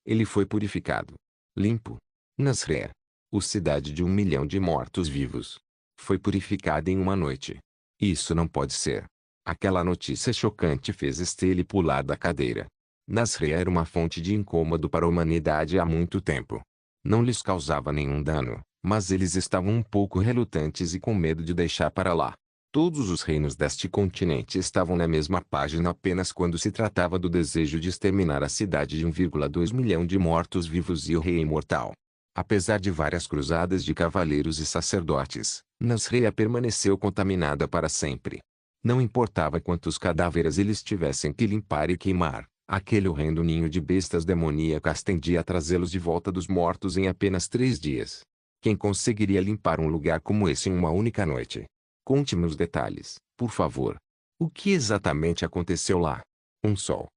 Ele foi purificado. Limpo. Nasrea. O cidade de 1 milhão de mortos-vivos. Foi purificada em uma noite. Isso não pode ser. Aquela notícia chocante fez Estelle pular da cadeira. Nasrea era uma fonte de incômodo para a humanidade há muito tempo. Não lhes causava nenhum dano, mas eles estavam um pouco relutantes e com medo de deixar para lá. Todos os reinos deste continente estavam na mesma página apenas quando se tratava do desejo de exterminar a cidade de 1,2 milhão de mortos-vivos e o rei imortal. Apesar de várias cruzadas de cavaleiros e sacerdotes, Nasrea permaneceu contaminada para sempre. Não importava quantos cadáveres eles tivessem que limpar e queimar, aquele horrendo ninho de bestas demoníacas tendia a trazê-los de volta dos mortos em apenas 3 dias. Quem conseguiria limpar um lugar como esse em uma única noite? Conte-me os detalhes, por favor. O que exatamente aconteceu lá? Um sol.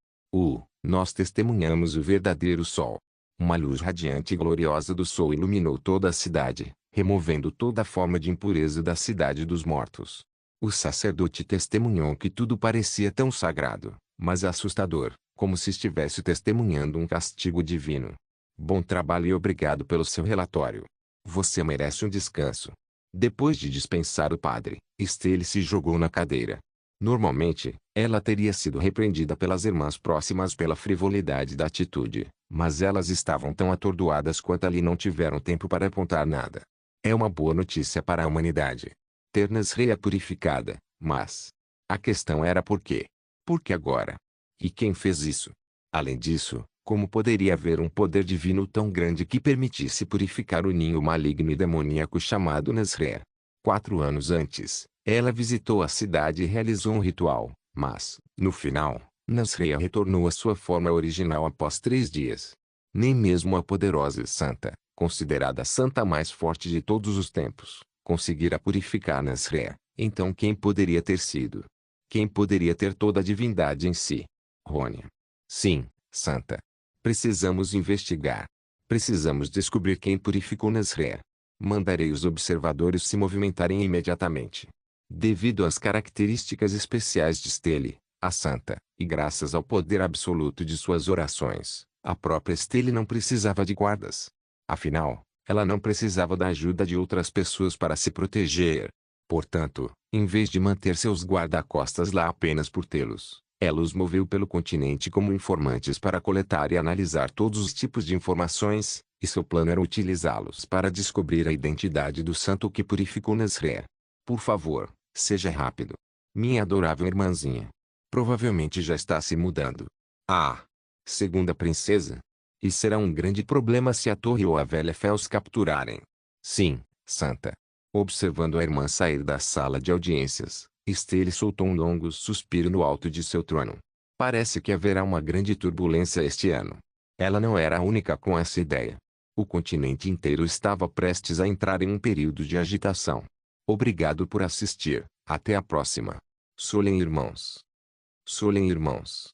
Nós testemunhamos o verdadeiro sol. Uma luz radiante e gloriosa do sol iluminou toda a cidade, removendo toda a forma de impureza da cidade dos mortos. O sacerdote testemunhou que tudo parecia tão sagrado, mas assustador, como se estivesse testemunhando um castigo divino. Bom trabalho e obrigado pelo seu relatório. Você merece um descanso. Depois de dispensar o padre, Estelle se jogou na cadeira. Normalmente, ela teria sido repreendida pelas irmãs próximas pela frivolidade da atitude, Mas elas estavam tão atordoadas quanto ali não tiveram tempo para apontar nada. É uma boa notícia para a humanidade ter Nasreya purificada, mas a questão era por quê? Por que agora? E quem fez isso? Além disso, como poderia haver um poder divino tão grande que permitisse purificar o ninho maligno e demoníaco chamado Nasreya? 4 anos antes, ela visitou a cidade e realizou um ritual, mas, no final, Nasreya retornou à sua forma original após 3 dias. Nem mesmo a poderosa santa, considerada a santa mais forte de todos os tempos, conseguira purificar Nasreya. Então quem poderia ter sido? Quem poderia ter toda a divindade em si? Rônia. Sim, santa. Precisamos investigar. Precisamos descobrir quem purificou Nasreya. Mandarei os observadores se movimentarem imediatamente. Devido às características especiais de Stele, a santa, e graças ao poder absoluto de suas orações, a própria Stele não precisava de guardas. Afinal, ela não precisava da ajuda de outras pessoas para se proteger. Portanto, em vez de manter seus guarda-costas lá apenas por tê-los, ela os moveu pelo continente como informantes para coletar e analisar todos os tipos de informações, e seu plano era utilizá-los para descobrir a identidade do santo que purificou Nasreya. Por favor, seja rápido. Minha adorável irmãzinha. Provavelmente já está se mudando. Ah! Segunda princesa? E será um grande problema se a torre ou a velha Fel os capturarem. Sim, santa. Observando a irmã sair da sala de audiências, Stele soltou um longo suspiro no alto de seu trono. Parece que haverá uma grande turbulência este ano. Ela não era a única com essa ideia. O continente inteiro estava prestes a entrar em um período de agitação. Obrigado por assistir. Até a próxima. Solen irmãos. Solen irmãos.